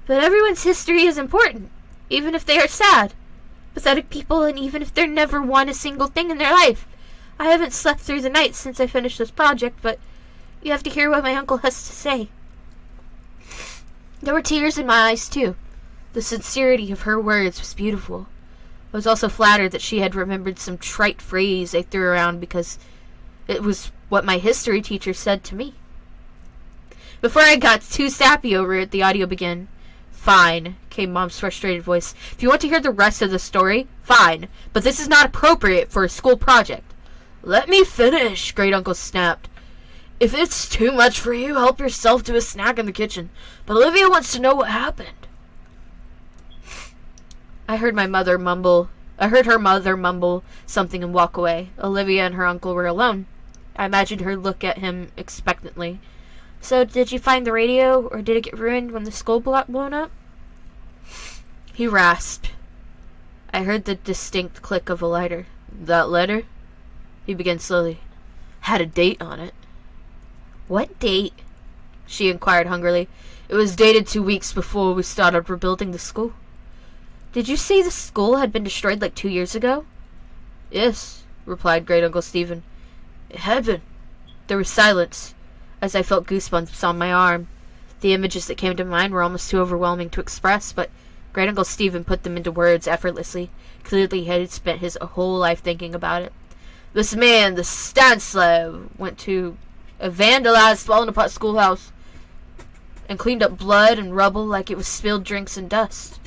But everyone's history is important, even if they are sad. Pathetic people, and even if they never won a single thing in their life. I haven't slept through the night since I finished this project, but you have to hear what my uncle has to say. There were tears in my eyes, too. The sincerity of her words was beautiful. I was also flattered that she had remembered some trite phrase I threw around because it was what my history teacher said to me. Before I got too sappy over it, the audio began. Fine, came Mom's frustrated voice. If you want to hear the rest of the story, fine. But this is not appropriate for a school project. Let me finish, Great Uncle snapped. If it's too much for you, help yourself to a snack in the kitchen. But Olivia wants to know what happened. I heard her mother mumble something and walk away. Olivia and her uncle were alone. I imagined her look at him expectantly. So, did you find the radio, or did it get ruined when the school got blown up? He rasped. I heard the distinct click of a lighter. That letter? He began slowly. Had a date on it. What date? She inquired hungrily. It was dated 2 weeks before we started rebuilding the school. Did you say the school had been destroyed like 2 years ago? Yes, replied Great Uncle Stephen. It had been. There was silence, as I felt goosebumps on my arm. The images that came to mind were almost too overwhelming to express, but Great Uncle Stephen put them into words effortlessly. Clearly he had spent his whole life thinking about it. This man, the Stanislav, went to a vandalized, fallen apart schoolhouse and cleaned up blood and rubble like it was spilled drinks and dust.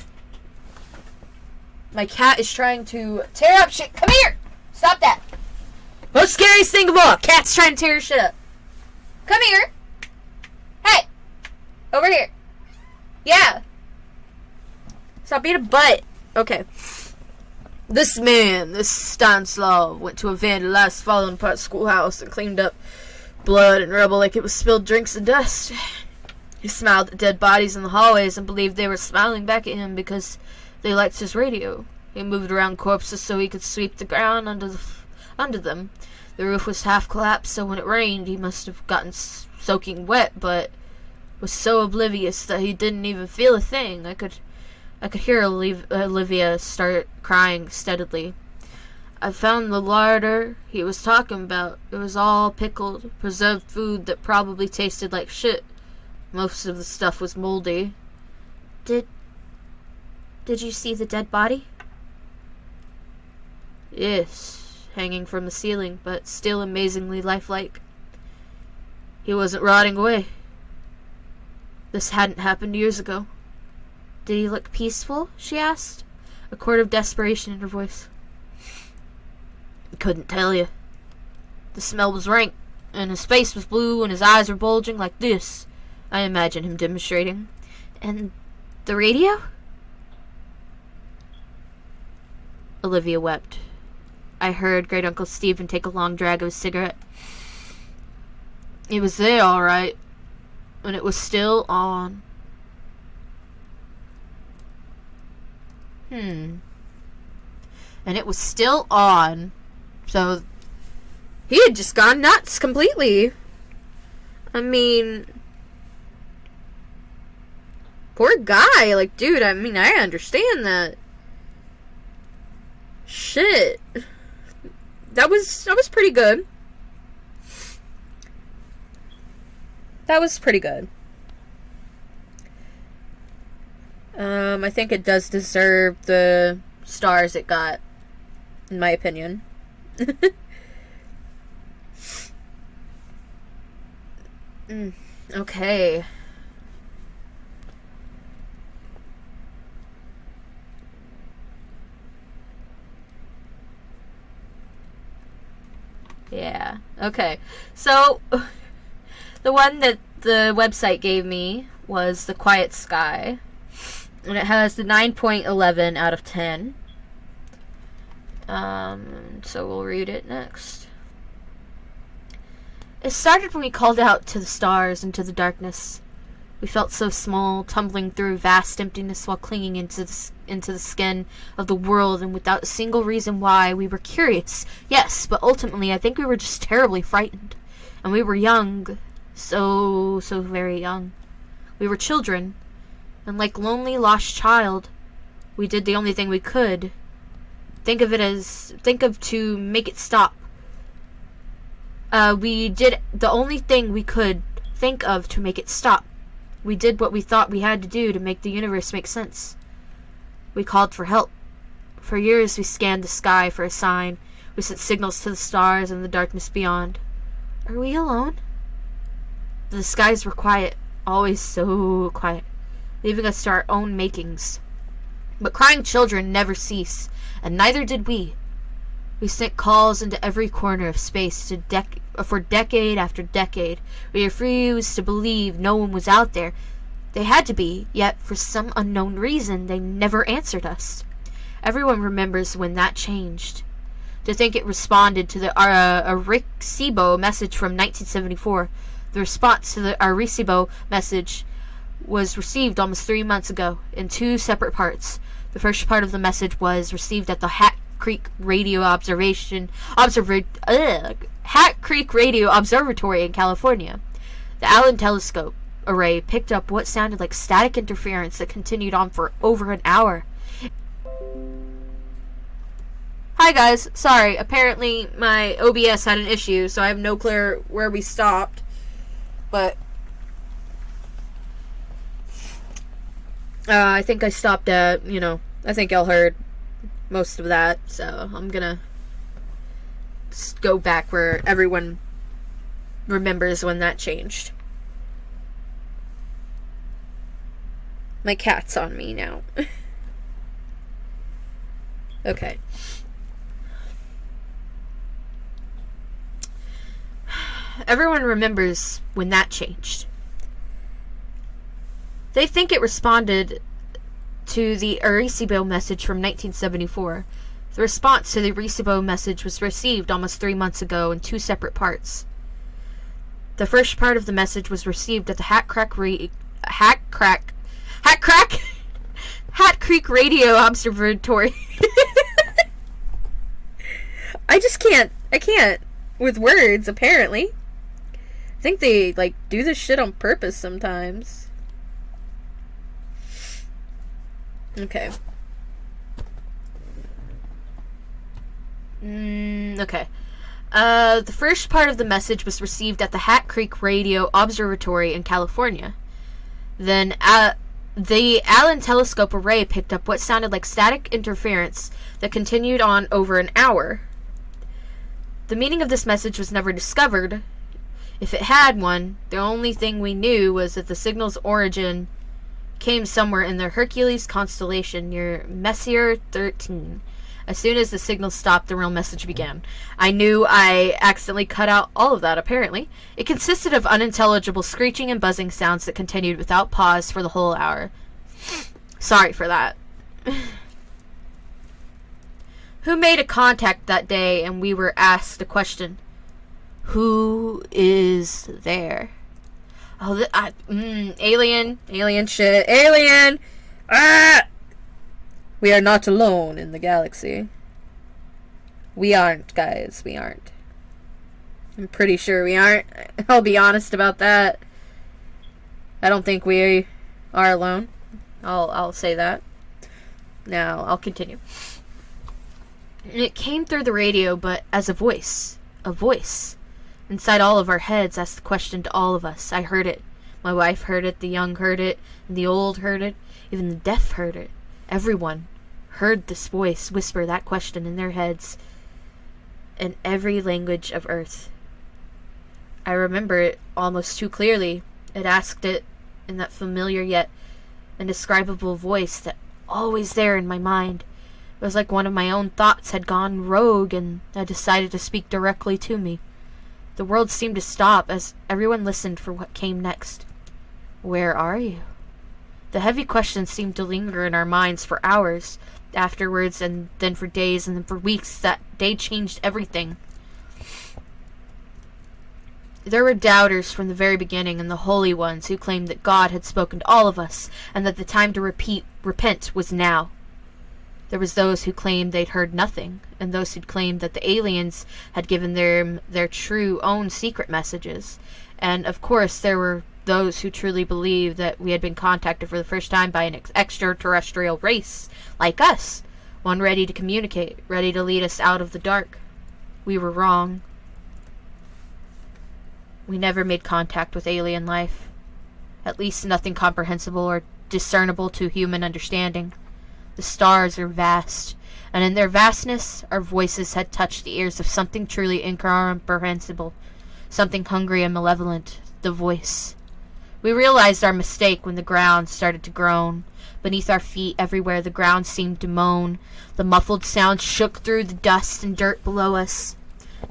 My cat is trying to tear up shit. Come here! Stop that! Most scariest thing of all, cat's trying to tear your shit up. Come here! Hey! Over here. Yeah. Stop being a butt. Okay. This man, this Stanislav, went to a vandalized, fallen apart schoolhouse and cleaned up blood and rubble like it was spilled drinks and dust. He smiled at dead bodies in the hallways and believed they were smiling back at him because they liked his radio. He moved around corpses so he could sweep the ground under them. The roof was half collapsed, so when it rained, he must have gotten soaking wet, but was so oblivious that he didn't even feel a thing. I could hear Olivia start crying steadily. I found the larder he was talking about. It was all pickled, preserved food that probably tasted like shit. Most of the stuff was moldy. Did you see the dead body? Yes, hanging from the ceiling, but still amazingly lifelike. He wasn't rotting away. This hadn't happened years ago. Did he look peaceful? She asked, a chord of desperation in her voice. Couldn't tell you. The smell was rank, and his face was blue, and his eyes were bulging like this. I imagine him demonstrating. And the radio? Olivia wept. I heard Great Uncle Stephen take a long drag of his cigarette. It was there, all right, and it was still on. And it was still on. So he had just gone nuts completely. I mean, poor guy. Like, dude, I mean, I understand that. Shit. That was pretty good. That was pretty good. I think it does deserve the stars it got, in my opinion. Okay. Yeah. Okay. So, the one that the website gave me was The Quiet Sky. And it has the 9.11 out of 10. So we'll read it next. It started when we called out to the stars and to the darkness. We felt so small, tumbling through vast emptiness while clinging into the skin of the world, and without a single reason why. We were curious, yes, but ultimately I think we were just terribly frightened. And we were young, so very young. We were children, and like lonely lost child, we did the only thing we could. Think of to make it stop. We did the only thing we could think of to make it stop. We did what we thought we had to do to make the universe make sense. We called for help. For years we scanned the sky for a sign. We sent signals to the stars and the darkness beyond. Are we alone? The skies were quiet, always so quiet, leaving us to our own makings. But crying children never cease, and neither did we. We sent calls into every corner of space for decade after decade. We refused to believe no one was out there. They had to be, yet for some unknown reason they never answered us. Everyone remembers when that changed. To think it responded to the Arecibo message from 1974. The response to the Arecibo message was received almost 3 months ago in 2 separate parts. The first part of the message was received at the Hat Creek Radio Observatory in California. The Allen telescope array picked up what sounded like static interference that continued on for over an hour. hi guys. Sorry, apparently my OBS had an issue, so I have no clue where we stopped. But I think I stopped at, I think y'all heard most of that, so I'm gonna just go back where everyone remembers when that changed. My cat's on me now. Okay. Everyone remembers when that changed. They think it responded to the Arecibo message from 1974. The response to the Arecibo message was received almost 3 months ago in 2 separate parts. The first part of the message was received at the Hat Creek Radio Observatory. I can't with words, apparently. I think they, do this shit on purpose sometimes. Okay. Okay. The first part of the message was received at the Hat Creek Radio Observatory in California. Then, the Allen Telescope Array picked up what sounded like static interference that continued on over an hour. The meaning of this message was never discovered. If it had one, the only thing we knew was that the signal's origin came somewhere in the Hercules constellation near Messier 13. As soon as the signal stopped, the real message began. I knew I accidentally cut out all of that, apparently. It consisted of unintelligible screeching and buzzing sounds that continued without pause for the whole hour. Sorry for that. Who made a contact that day and we were asked a question? Who is there? Oh, alien shit. Alien! Ah! We are not alone in the galaxy. We aren't, guys. We aren't. I'm pretty sure we aren't. I'll be honest about that. I don't think we are alone. I'll say that. Now, I'll continue. It came through the radio, but as a voice. A voice. Inside all of our heads asked the question to all of us. I heard it. My wife heard it. The young heard it. And the old heard it. Even the deaf heard it. Everyone heard this voice whisper that question in their heads in every language of Earth. I remember it almost too clearly. It asked it in that familiar yet indescribable voice that always there in my mind. It was like one of my own thoughts had gone rogue and had decided to speak directly to me. The world seemed to stop as everyone listened for what came next. Where are you? The heavy question seemed to linger in our minds for hours, afterwards, and then for days, and then for weeks. That day changed everything. There were doubters from the very beginning, and the holy ones who claimed that God had spoken to all of us, and that the time to repent was now. There was those who claimed they'd heard nothing, and those who'd claimed that the aliens had given their true own secret messages. And, of course, there were those who truly believed that we had been contacted for the first time by an extraterrestrial race, like us, one ready to communicate, ready to lead us out of the dark. We were wrong. We never made contact with alien life. At least nothing comprehensible or discernible to human understanding. The stars are vast, and in their vastness, our voices had touched the ears of something truly incomprehensible, something hungry and malevolent, the voice. We realized our mistake when the ground started to groan. Beneath our feet, everywhere, the ground seemed to moan. The muffled sound shook through the dust and dirt below us.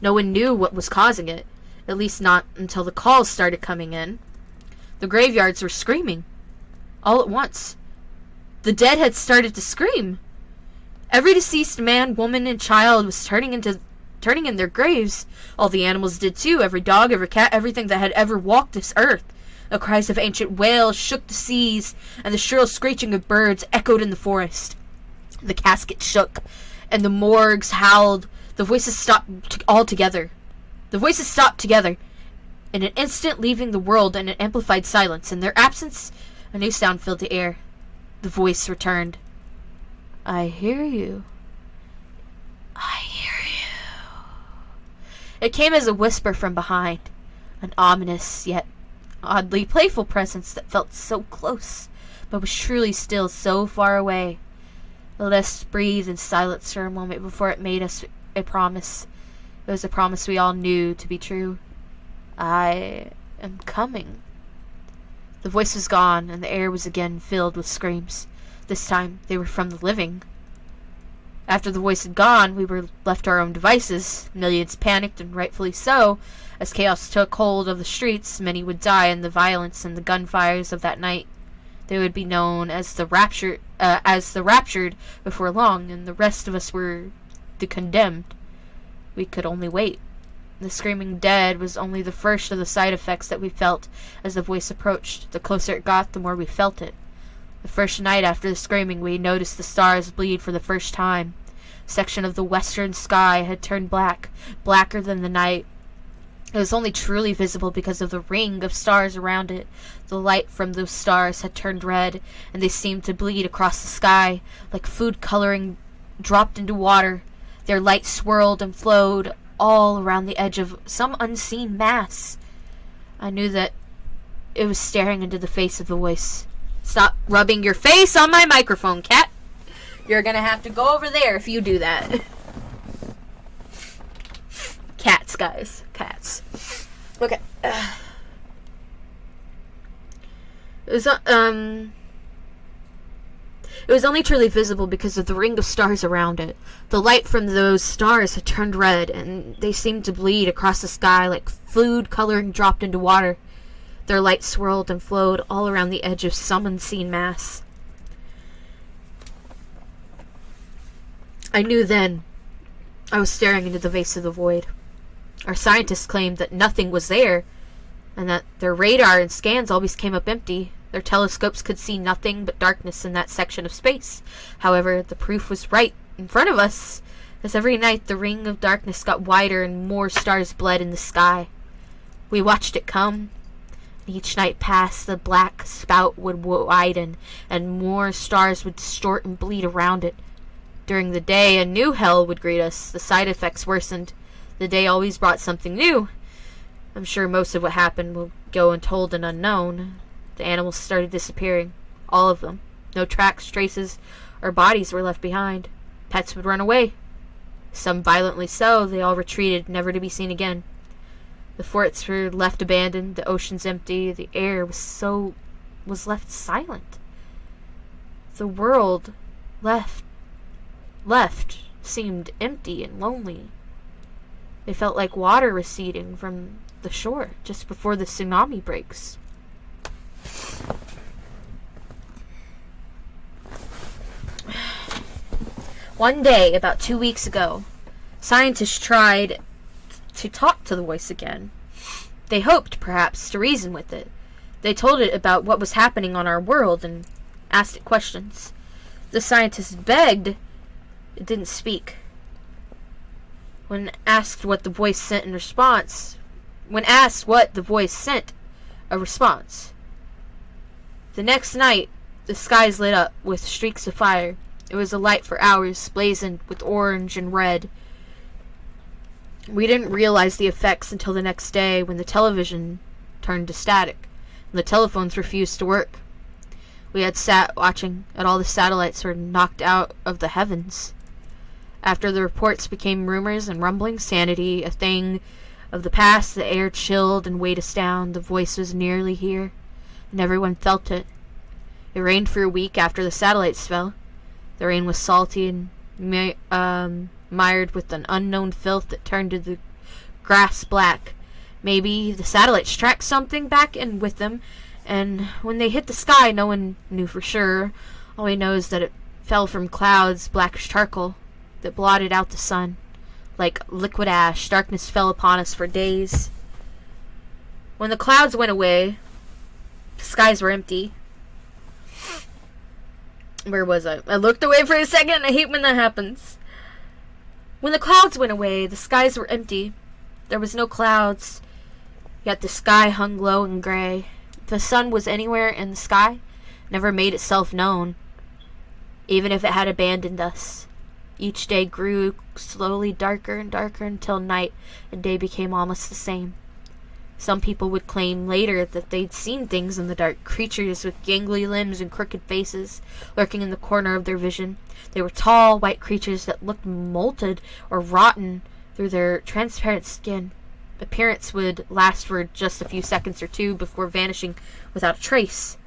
No one knew what was causing it, at least not until the calls started coming in. The graveyards were screaming. All at once. The dead had started to scream. Every deceased man, woman, and child was turning in their graves. All the animals did too, every dog, every cat, everything that had ever walked this earth. The cries of ancient whales shook the seas, and the shrill screeching of birds echoed in the forest. The casket shook, and the morgues howled. The voices stopped altogether. The voices stopped together, in an instant leaving the world in an amplified silence. In their absence, a new sound filled the air. The voice returned. I hear you. I It came as a whisper from behind, an ominous yet oddly playful presence that felt so close, but was truly still so far away. Let us breathe in silence for a moment before it made us a promise. It was a promise we all knew to be true. I am coming. The voice was gone, and the air was again filled with screams. This time, they were from the living. After the voice had gone, we were left to our own devices. Millions panicked, and rightfully so. As chaos took hold of the streets, many would die in the violence and the gunfires of that night. They would be known as the raptured before long, and the rest of us were the condemned. We could only wait. The screaming dead was only the first of the side effects that we felt as the voice approached. The closer it got, the more we felt it. The first night after the screaming, we noticed the stars bleed for the first time. A section of the western sky had turned black, blacker than the night. It was only truly visible because of the ring of stars around it. The light from those stars had turned red, and they seemed to bleed across the sky, like food coloring dropped into water. Their light swirled and flowed all around the edge of some unseen mass. I knew that it was staring into the face of the voice. Stop rubbing your face on my microphone, cat. You're gonna have to go over there if you do that. Cats, guys. Cats. Okay. It was only truly visible because of the ring of stars around it. The light from those stars had turned red, and they seemed to bleed across the sky like food coloring dropped into water. Their light swirled and flowed all around the edge of some unseen mass. I knew then I was staring into the vase of the void. Our scientists claimed that nothing was there, and that their radar and scans always came up empty. Their telescopes could see nothing but darkness in that section of space. However, the proof was right in front of us, as every night the ring of darkness got wider and more stars bled in the sky. We watched it come. Each night passed, the black spout would widen, and more stars would distort and bleed around it. During the day, a new hell would greet us. The side effects worsened. The day always brought something new. I'm sure most of what happened will go untold and unknown. The animals started disappearing. All of them. No tracks, traces, or bodies were left behind. Pets would run away. Some violently so. They all retreated, never to be seen again. The forts were left abandoned, the oceans empty, the air was left silent. The world left seemed empty and lonely. It felt like water receding from the shore just before the tsunami breaks. One day, about 2 weeks ago, scientists tried to talk to the voice again. They hoped, perhaps, to reason with it. They told it about what was happening on our world and asked it questions. The scientists begged. It didn't speak. When asked what the voice sent a response. The next night, the skies lit up with streaks of fire. It was alight for hours, blazoned with orange and red. We didn't realize the effects until the next day when the television turned to static and the telephones refused to work. We had sat watching and all the satellites were knocked out of the heavens. After the reports became rumors and rumbling, sanity, a thing of the past, the air chilled and weighed us down. The voice was nearly here, and everyone felt it. It rained for a week after the satellites fell. The rain was salty and mired with an unknown filth that turned to the grass black. Maybe the satellites tracked something back in with them, and when they hit the sky, no one knew for sure. All we know is that it fell from clouds, blackish charcoal, that blotted out the sun. Like liquid ash, darkness fell upon us for days. When the clouds went away, the skies were empty. Where was I? I looked away for a second. I hate when that happens. When the clouds went away, the skies were empty. There was no clouds, yet the sky hung low and gray. If the sun was anywhere in the sky, never made itself known, even if it had abandoned us. Each day grew slowly darker and darker until night and day became almost the same. Some people would claim later that they'd seen things in the dark, creatures with gangly limbs and crooked faces lurking in the corner of their vision. They were tall, white creatures that looked molted or rotten through their transparent skin. Appearance would last for just a few seconds or two before vanishing without a trace.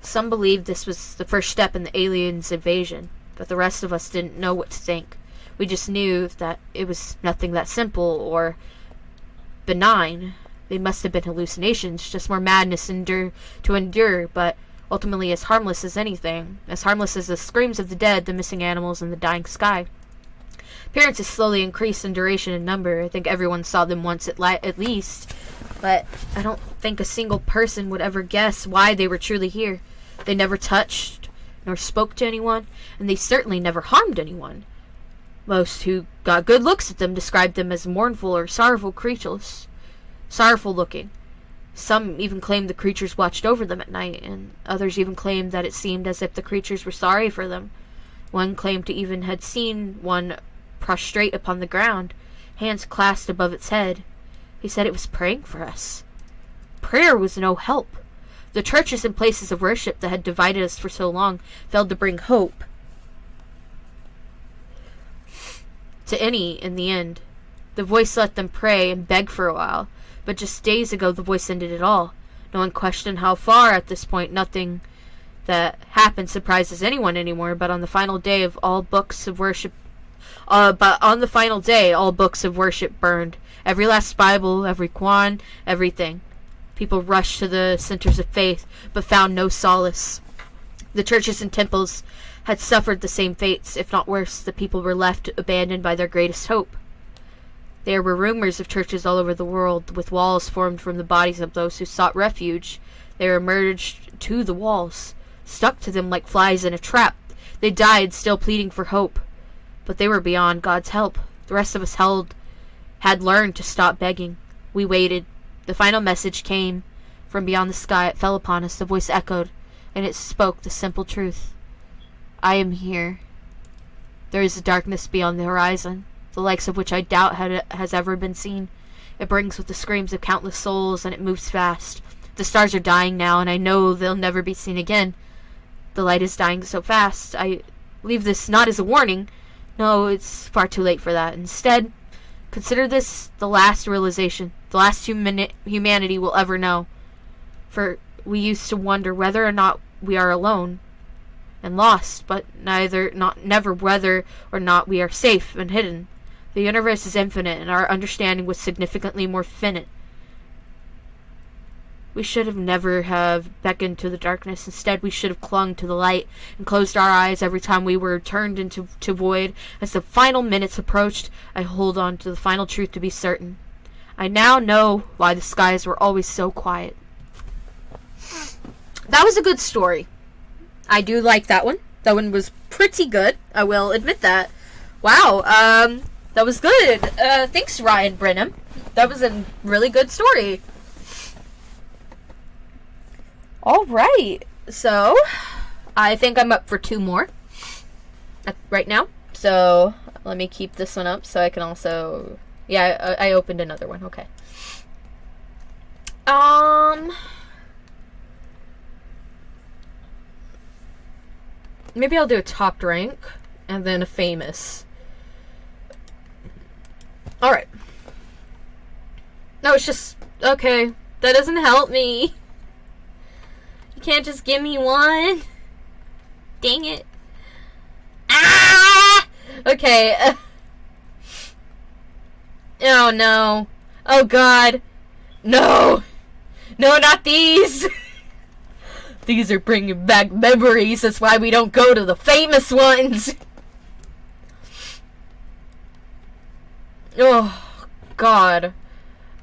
Some believed this was the first step in the aliens' invasion, but the rest of us didn't know what to think. We just knew that it was nothing that simple or benign. They must have been hallucinations, just more madness to endure, but ultimately as harmless as anything, as harmless as the screams of the dead, the missing animals, and the dying sky. Appearances slowly increased in duration and number. I think everyone saw them once at least, but I don't think a single person would ever guess why they were truly here. They never touched nor spoke to anyone, and they certainly never harmed anyone. Most who got good looks at them described them as mournful or sorrowful creatures. Sorrowful looking. Some even claimed the creatures watched over them at night, and others even claimed that it seemed as if the creatures were sorry for them. One claimed to even had seen one prostrate upon the ground, hands clasped above its head. He said it was praying for us. Prayer was no help. The churches and places of worship that had divided us for so long failed to bring hope to any in the end. The voice let them pray and beg for a while, but just days ago the voice ended it all. No one questioned how far at this point. Nothing that happened surprises anyone anymore, but on the final day all books of worship burned. Every last Bible, every Quran, everything. People rushed to the centers of faith, but found no solace. The churches and temples had suffered the same fates, if not worse. The people were left abandoned by their greatest hope. There were rumors of churches all over the world, with walls formed from the bodies of those who sought refuge. They were merged to the walls, stuck to them like flies in a trap. They died, still pleading for hope. But they were beyond God's help. The rest of us had learned to stop begging. We waited. The final message came from beyond the sky. It fell upon us. The voice echoed, and it spoke the simple truth. I am here. There is a darkness beyond the horizon, the likes of which I doubt has ever been seen. It brings with the screams of countless souls, and it moves fast. The stars are dying now, and I know they'll never be seen again. The light is dying so fast. I leave this not as a warning. No, it's far too late for that. Instead, consider this the last realization, the last humanity will ever know. For we used to wonder whether or not we are alone and lost, but never whether or not we are safe and hidden. The universe is infinite, and our understanding was significantly more finite. We should have never have beckoned to the darkness. Instead, we should have clung to the light and closed our eyes every time we were turned into void. As the final minutes approached, I hold on to the final truth to be certain. I now know why the skies were always so quiet. That was a good story. I do like that one. That one was pretty good. I will admit that. Wow, that was good. Thanks, Ryan Brenham. That was a really good story. Alright, so I think I'm up for 2 more right now. So let me keep this one up so I can also... Yeah, I opened another one. Okay. Maybe I'll do a top rank and then a famous. Alright. No, it's just... Okay. That doesn't help me. You can't just give me one. Dang it. Ah! Okay. Oh, no. Oh, God. No. No, not these. These are bringing back memories. That's why we don't go to the famous ones. Oh, God.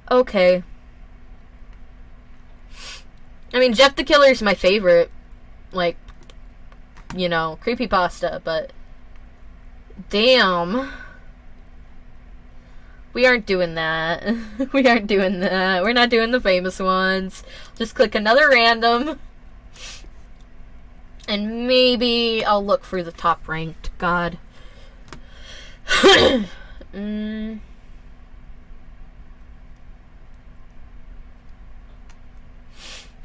Okay. I mean, Jeff the Killer is my favorite, like, you know, creepypasta, but damn. We aren't doing that. We aren't doing that. We're not doing the famous ones. Just click another random. And maybe I'll look for the top ranked god.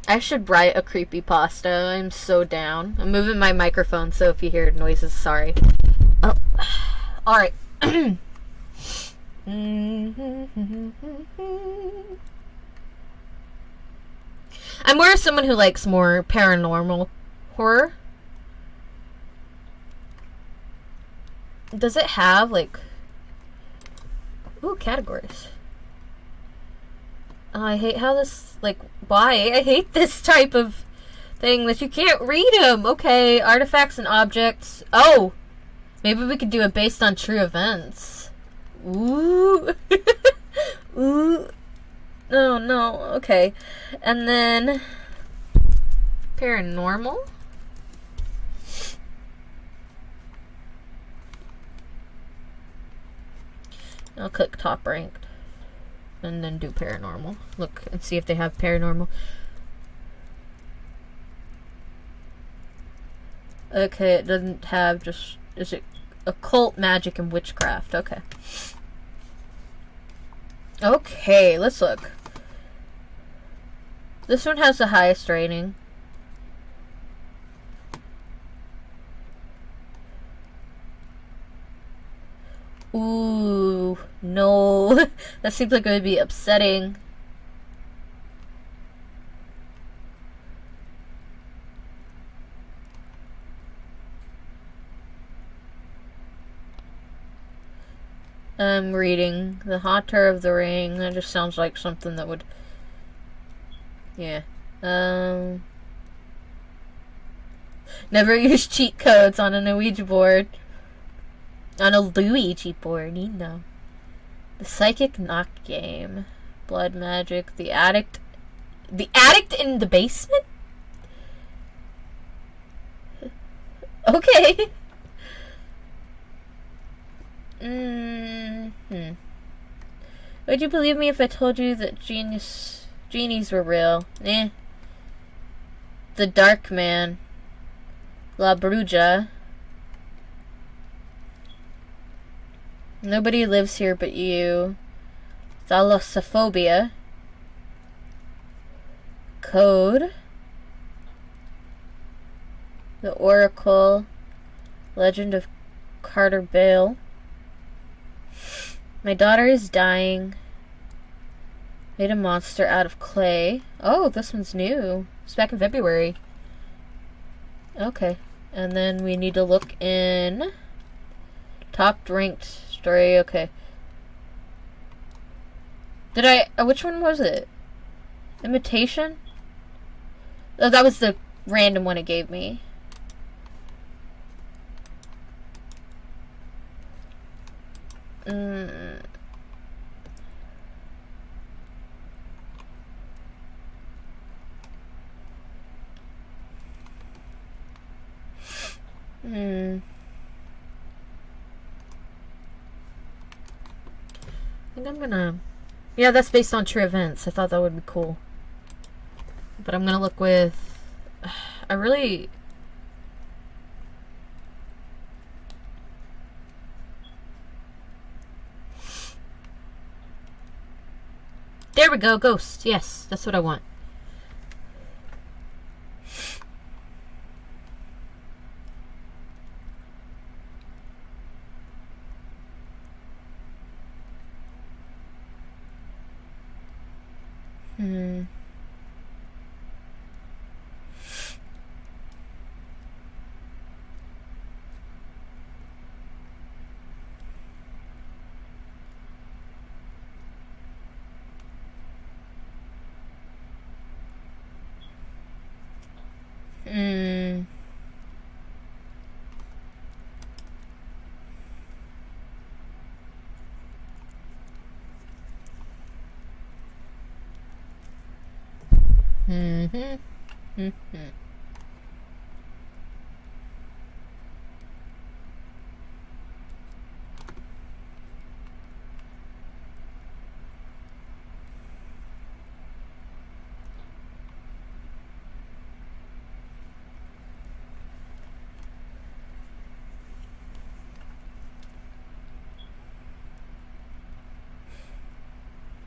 I should write a creepypasta. I'm so down. I'm moving my microphone, so if you hear noises, sorry. Oh. Alright. I'm more someone who likes more paranormal horror. Does it have, like... Ooh, categories. Oh, I hate how this, like, why? I hate this type of thing that you can't read them. Okay, artifacts and objects. Oh! Maybe we could do it based on true events. Ooh. Ooh. Oh, no. Okay. And then... paranormal? I'll click top ranked. And then do paranormal. Look and see if they have paranormal. Okay, it doesn't have just... Is it occult, magic, and witchcraft? Okay. Okay, let's look. This one has the highest rating. Ooh, no. That seems like it would be upsetting. I'm reading The Haunter of the Ring. That just sounds like something that would... Yeah. Never use cheat codes on an Ouija board. On a Luigi board, you know. The Psychic Knock Game. Blood Magic. The Addict. The Addict in the Basement? Okay. Would you believe me if I told you that genies were real? Eh. The Dark Man. La Bruja. Nobody lives here but you. Thalassophobia. Code. The Oracle. Legend of Carter Bale. My daughter is dying. Made a monster out of clay. Oh, this one's new. It's back in February. Okay. And then we need to look in... Top ranked story. Okay. Did I... which one was it? Imitation? Oh, that was the random one it gave me. I think I'm gonna... Yeah, that's based on true events. I thought that would be cool. But I'm gonna look with... I really... There we go, ghost. Yes, that's what I want.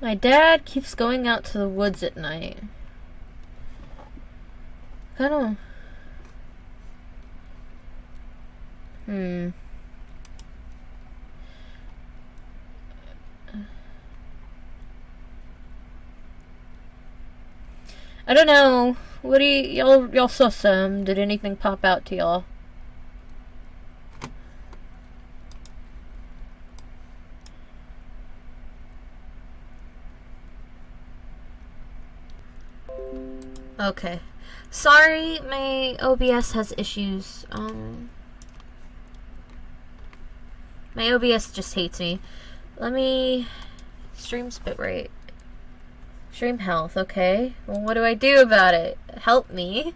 My dad keeps going out to the woods at night. I don't... I don't know. What do y'all saw some? Did anything pop out to y'all? Okay. Sorry, my OBS has issues. My OBS just hates me. Let me... Stream bitrate. Stream health, okay. Well, what do I do about it? Help me.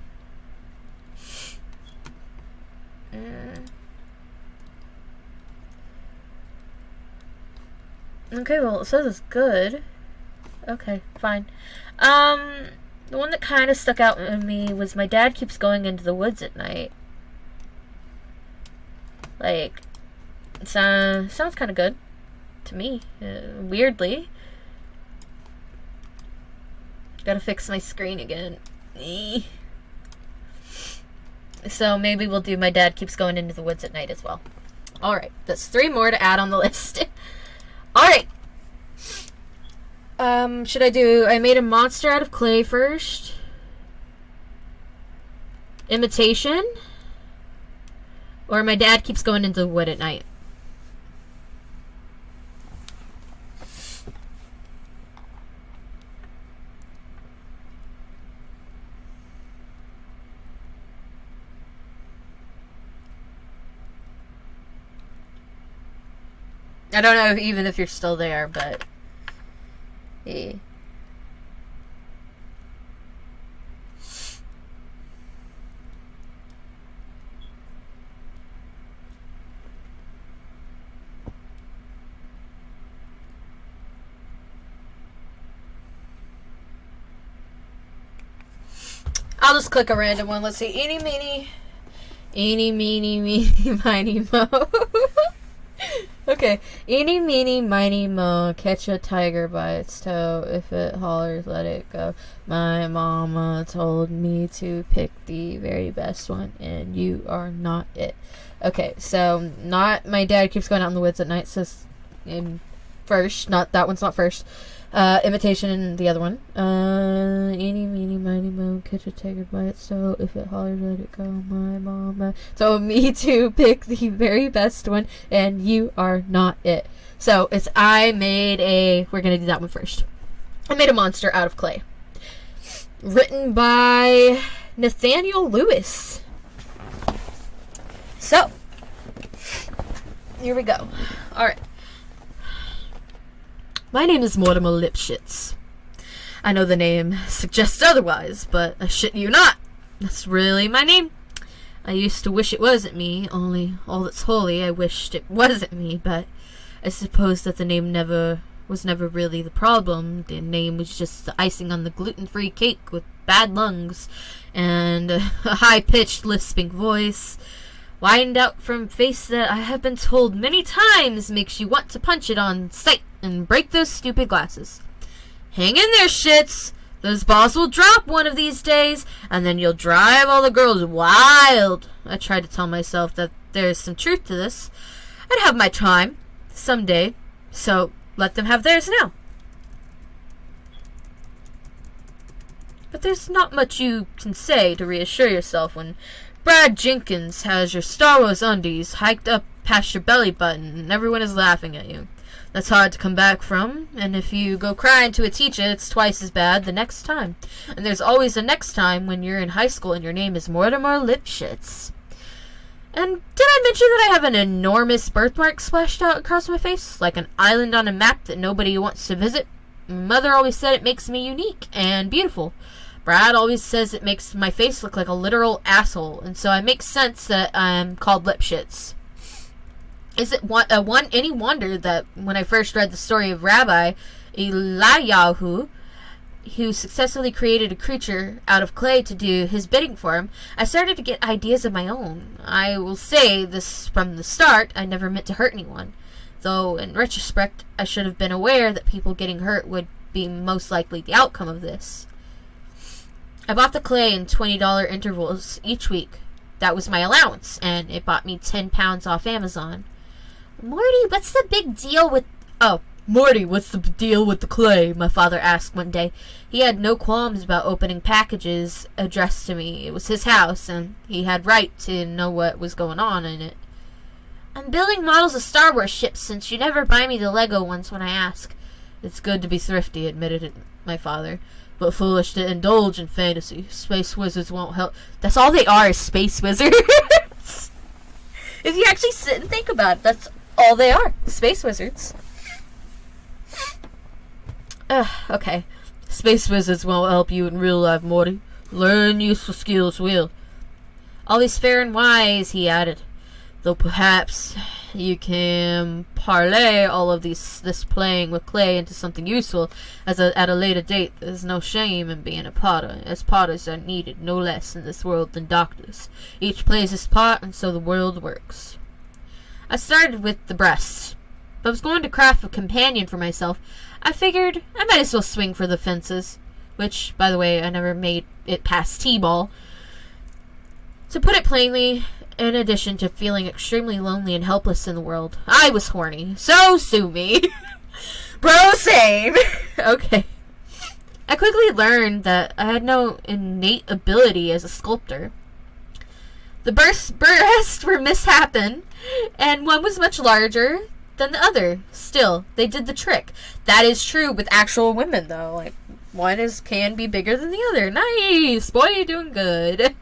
Okay, well, it says it's good. Okay, fine. The one that kind of stuck out in me was my dad keeps going into the woods at night. Like, it sounds kind of good to me, weirdly. Gotta fix my screen again. So maybe we'll do my dad keeps going into the woods at night as well. Alright, that's 3 more to add on the list. Alright. Should I made a monster out of clay first. Imitation. Or my dad keeps going into the wood at night. I don't know even if you're still there, but... Yeah. I'll just click a random one. Let's see. Eeny, meeny, miny, mo. Okay. Eeny, meeny, miny, mo. Catch a tiger by its toe. If it hollers, let it go. My mama told me to pick the very best one, and you are not it. Okay, so not my dad keeps going out in the woods at night. Says in first. Not that one's not first. Imitation, the other one. Eeny, meeny, miny, mo, catch a tiger by its toe. If it hollers, let it go. My mama told me to pick the very best one, and you are not it. So, we're gonna do that one first. I made a monster out of clay. Written by Nathaniel Lewis. So, here we go. Alright. My name is Mortimer Lipschitz. I know the name suggests otherwise, but I shit you not. That's really my name. I used to wish it wasn't me, only all that's holy I wished it wasn't me, but I suppose that the name was never really the problem. The name was just the icing on the gluten-free cake with bad lungs and a high-pitched lisping voice. Wind out from face that I have been told many times makes you want to punch it on sight and break those stupid glasses. Hang in there, shits. Those balls will drop one of these days, and then you'll drive all the girls wild. I tried to tell myself that there's some truth to this. I'd have my time someday, so let them have theirs now. But there's not much you can say to reassure yourself when Brad Jenkins has your Star Wars undies hiked up past your belly button and everyone is laughing at you. That's hard to come back from, and if you go crying to a teacher, it's twice as bad the next time. And there's always a next time when you're in high school and your name is Mortimer Lipschitz. And did I mention that I have an enormous birthmark splashed out across my face, like an island on a map that nobody wants to visit? Mother always said it makes me unique and beautiful. Brad always says it makes my face look like a literal asshole, and so it makes sense that I'm called Lipschitz. Is it any wonder that when I first read the story of Rabbi Eliyahu, who successfully created a creature out of clay to do his bidding for him, I started to get ideas of my own. I will say this from the start, I never meant to hurt anyone. Though, in retrospect, I should have been aware that people getting hurt would be most likely the outcome of this. I bought the clay in $20 intervals each week. That was my allowance, and it bought me 10 pounds off Amazon. Morty, what's the big deal with... Oh, Morty, what's the deal with the clay? My father asked one day. He had no qualms about opening packages addressed to me. It was his house, and he had right to know what was going on in it. I'm building models of Star Wars ships since you never buy me the Lego ones when I ask. It's good to be thrifty, admitted my father, but foolish to indulge in fantasy. Space wizards won't help. That's all they are, is space wizards. If you actually sit and think about it, that's all they are. Space wizards. Okay. Space wizards won't help you in real life, Morty. Learn useful skills will. All is fair and wise, he added. Though perhaps you can parlay all of this playing with clay into something useful at a later date. There's no shame in being a potter, as potters are needed no less in this world than doctors. Each plays his part, and so the world works. I started with the breasts. If I was going to craft a companion for myself, I figured I might as well swing for the fences, which, by the way, I never made it past T-ball. To put it plainly, in addition to feeling extremely lonely and helpless in the world, I was horny. So sue me. Bro, same. Okay. I quickly learned that I had no innate ability as a sculptor. The breasts were mishappen, and one was much larger than the other. Still, they did the trick. That is true with actual women, though. Like, one can be bigger than the other. Nice! Boy, you're doing good.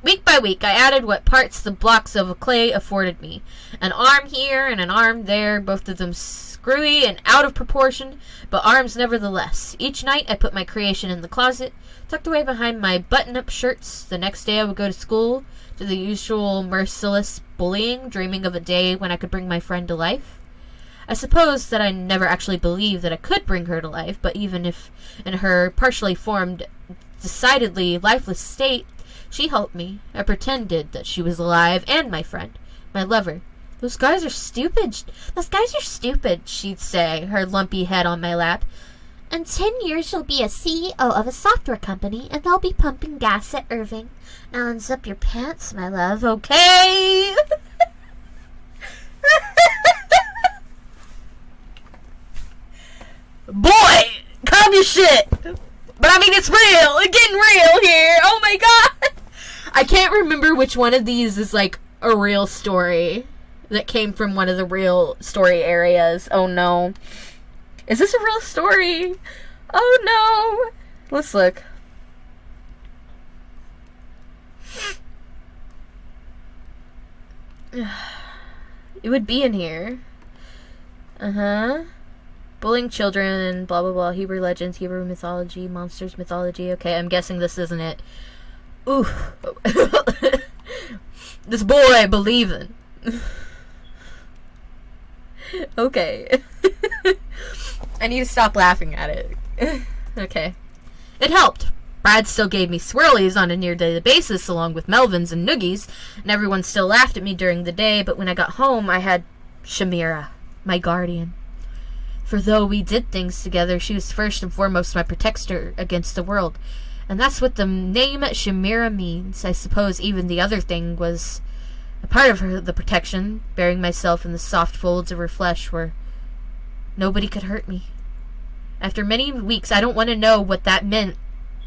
Week by week, I added what parts the blocks of clay afforded me. An arm here and an arm there, both of them screwy and out of proportion, but arms nevertheless. Each night, I put my creation in the closet, tucked away behind my button-up shirts. The next day, I would go to school, to the usual merciless bullying, dreaming of a day when I could bring my friend to life. I suppose that I never actually believed that I could bring her to life, but even if in her partially formed, decidedly lifeless state, she helped me. I pretended that she was alive and my friend, my lover. Those guys are stupid. Those guys are stupid, she'd say, her lumpy head on my lap. In 10 years, you'll be a CEO of a software company, and they'll be pumping gas at Irving. Now unzip your pants, my love, okay? Boy, calm your shit. But I mean, it's real. It's getting real here. Oh my god. I can't remember which one of these is like a real story that came from one of the real story areas. Oh no. Is this a real story? Oh no. Let's look. It would be in here. Bullying children, blah blah blah, Hebrew legends, Hebrew mythology, monsters mythology. Okay, I'm guessing this isn't it. Ooh. This boy believing. Okay. I need to stop laughing at it. Okay. It helped. Brad still gave me swirlies on a near-daily basis along with Melvins and Noogies, and everyone still laughed at me during the day, but when I got home, I had Shamira, my guardian. For though we did things together, she was first and foremost my protector against the world. And that's what the name Shamira means. I suppose even the other thing was a part of the protection, burying myself in the soft folds of her flesh where nobody could hurt me. After many weeks, I don't want to know what that meant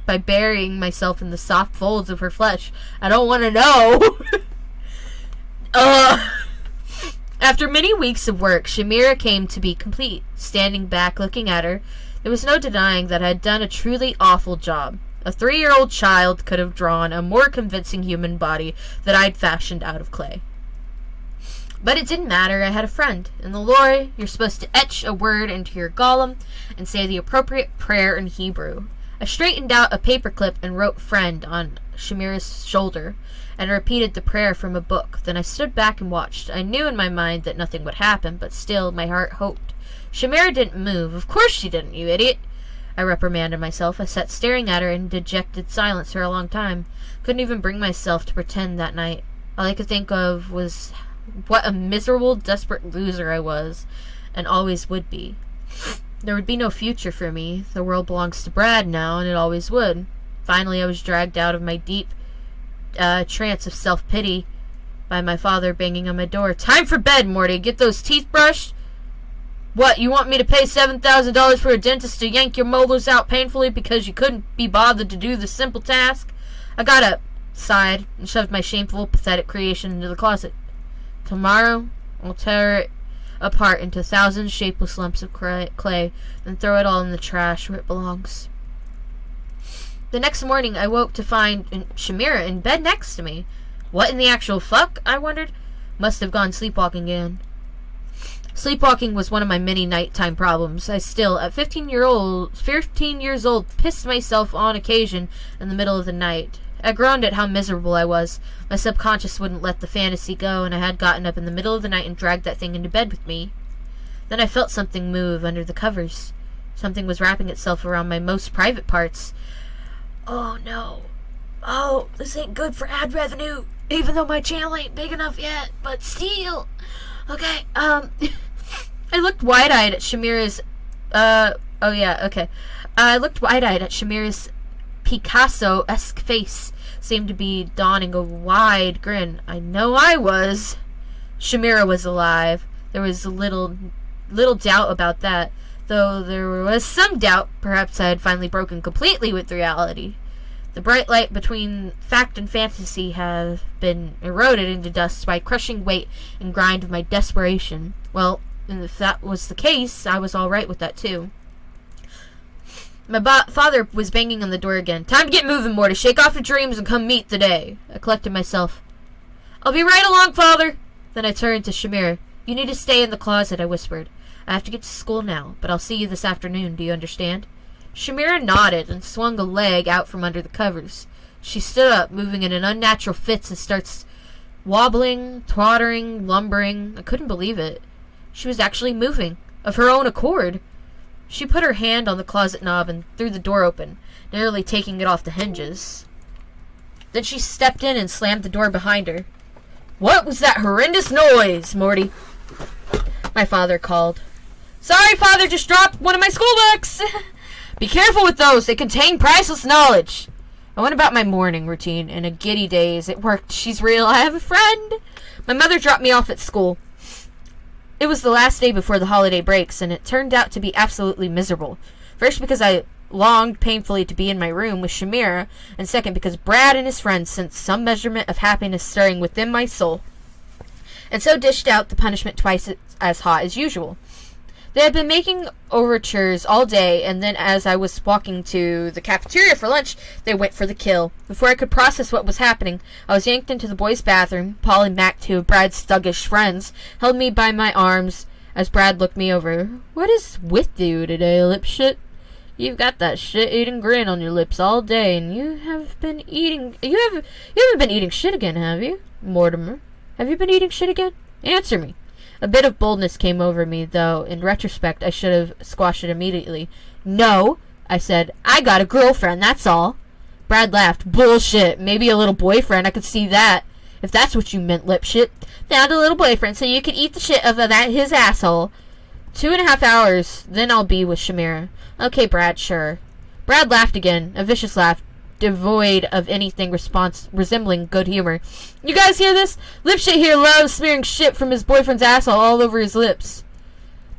by burying myself in the soft folds of her flesh. I don't want to know. After many weeks of work, Shamira came to be complete. Standing back, looking at her, there was no denying that I had done a truly awful job. A 3-year-old child could have drawn a more convincing human body that I'd fashioned out of clay. But it didn't matter. I had a friend. In the lore, you're supposed to etch a word into your golem and say the appropriate prayer in Hebrew. I straightened out a paperclip and wrote friend on Shamira's shoulder and repeated the prayer from a book. Then I stood back and watched. I knew in my mind that nothing would happen, but still my heart hoped. Shamira didn't move. Of course she didn't, you idiot. I reprimanded myself. I sat staring at her in dejected silence for a long time. Couldn't even bring myself to pretend that night. All I could think of was what a miserable, desperate loser I was, and always would be. There would be no future for me. The world belongs to Brad now, and it always would. Finally, I was dragged out of my deep trance of self-pity by my father banging on my door. "Time for bed, Morty. Get those teeth brushed." "What, you want me to pay $7,000 for a dentist to yank your molars out painfully because you couldn't be bothered to do the simple task?" I got up, sighed, and shoved my shameful, pathetic creation into the closet. "Tomorrow, I'll tear it apart into 1,000 shapeless lumps of clay, and throw it all in the trash where it belongs." The next morning, I woke to find Shamira in bed next to me. What in the actual fuck? I wondered. Must have gone sleepwalking again. Sleepwalking was one of my many nighttime problems. I still, at 15 years old, pissed myself on occasion in the middle of the night. I groaned at how miserable I was. My subconscious wouldn't let the fantasy go, and I had gotten up in the middle of the night and dragged that thing into bed with me. Then I felt something move under the covers. Something was wrapping itself around my most private parts. Oh no. Oh, this ain't good for ad revenue, even though my channel ain't big enough yet, but still. Okay, I looked wide-eyed at Shamira's, I looked wide-eyed at Shamira's Picasso-esque face. Seemed to be donning a wide grin. I know I was. Shamira was alive. There was little doubt about that, though there was some doubt perhaps I had finally broken completely with reality. The bright light between fact and fantasy had been eroded into dust by crushing weight and grind of my desperation. Well, if that was the case, I was all right with that too. My father was banging on the door again. "Time to get moving, Morty. Shake off your dreams and come meet the day." I collected myself. "I'll be right along, Father." Then I turned to Shamira. "You need to stay in the closet," I whispered. "I have to get to school now, but I'll see you this afternoon. Do you understand?" Shamira nodded and swung a leg out from under the covers. She stood up, moving in an unnatural fits, and starts wobbling, tottering, lumbering. I couldn't believe it. She was actually moving, of her own accord. She put her hand on the closet knob and threw the door open, nearly taking it off the hinges. Then she stepped in and slammed the door behind her. "What was that horrendous noise, Morty?" my father called. "Sorry, Father, just dropped one of my school books." "Be careful with those. They contain priceless knowledge." I went about my morning routine in a giddy daze. It worked. She's real. I have a friend. My mother dropped me off at school. It was the last day before the holiday breaks, and it turned out to be absolutely miserable. First, because I longed painfully to be in my room with Shamira, and second, because Brad and his friends sensed some measurement of happiness stirring within my soul, and so dished out the punishment twice as hot as usual. They had been making overtures all day, and then as I was walking to the cafeteria for lunch, they went for the kill. Before I could process what was happening, I was yanked into the boys' bathroom. Paul and Mac, two of Brad's thuggish friends, held me by my arms as Brad looked me over. "What is with you today, lipshit? You've got that shit-eating grin on your lips all day, and you haven't been eating shit again, have you? Mortimer, have you been eating shit again? Answer me." A bit of boldness came over me, though in retrospect I should have squashed it immediately. "No," I said. "I got a girlfriend, that's all." Brad laughed. "Bullshit. Maybe a little boyfriend. I could see that. If that's what you meant, lipshit. Found a little boyfriend so you could eat the shit of his asshole. 2.5 hours, then I'll be with Shamira." "Okay, Brad, sure." Brad laughed again, a vicious laugh, devoid of anything resembling good humor. "You guys hear this? Lipshit here loves smearing shit from his boyfriend's asshole all over his lips."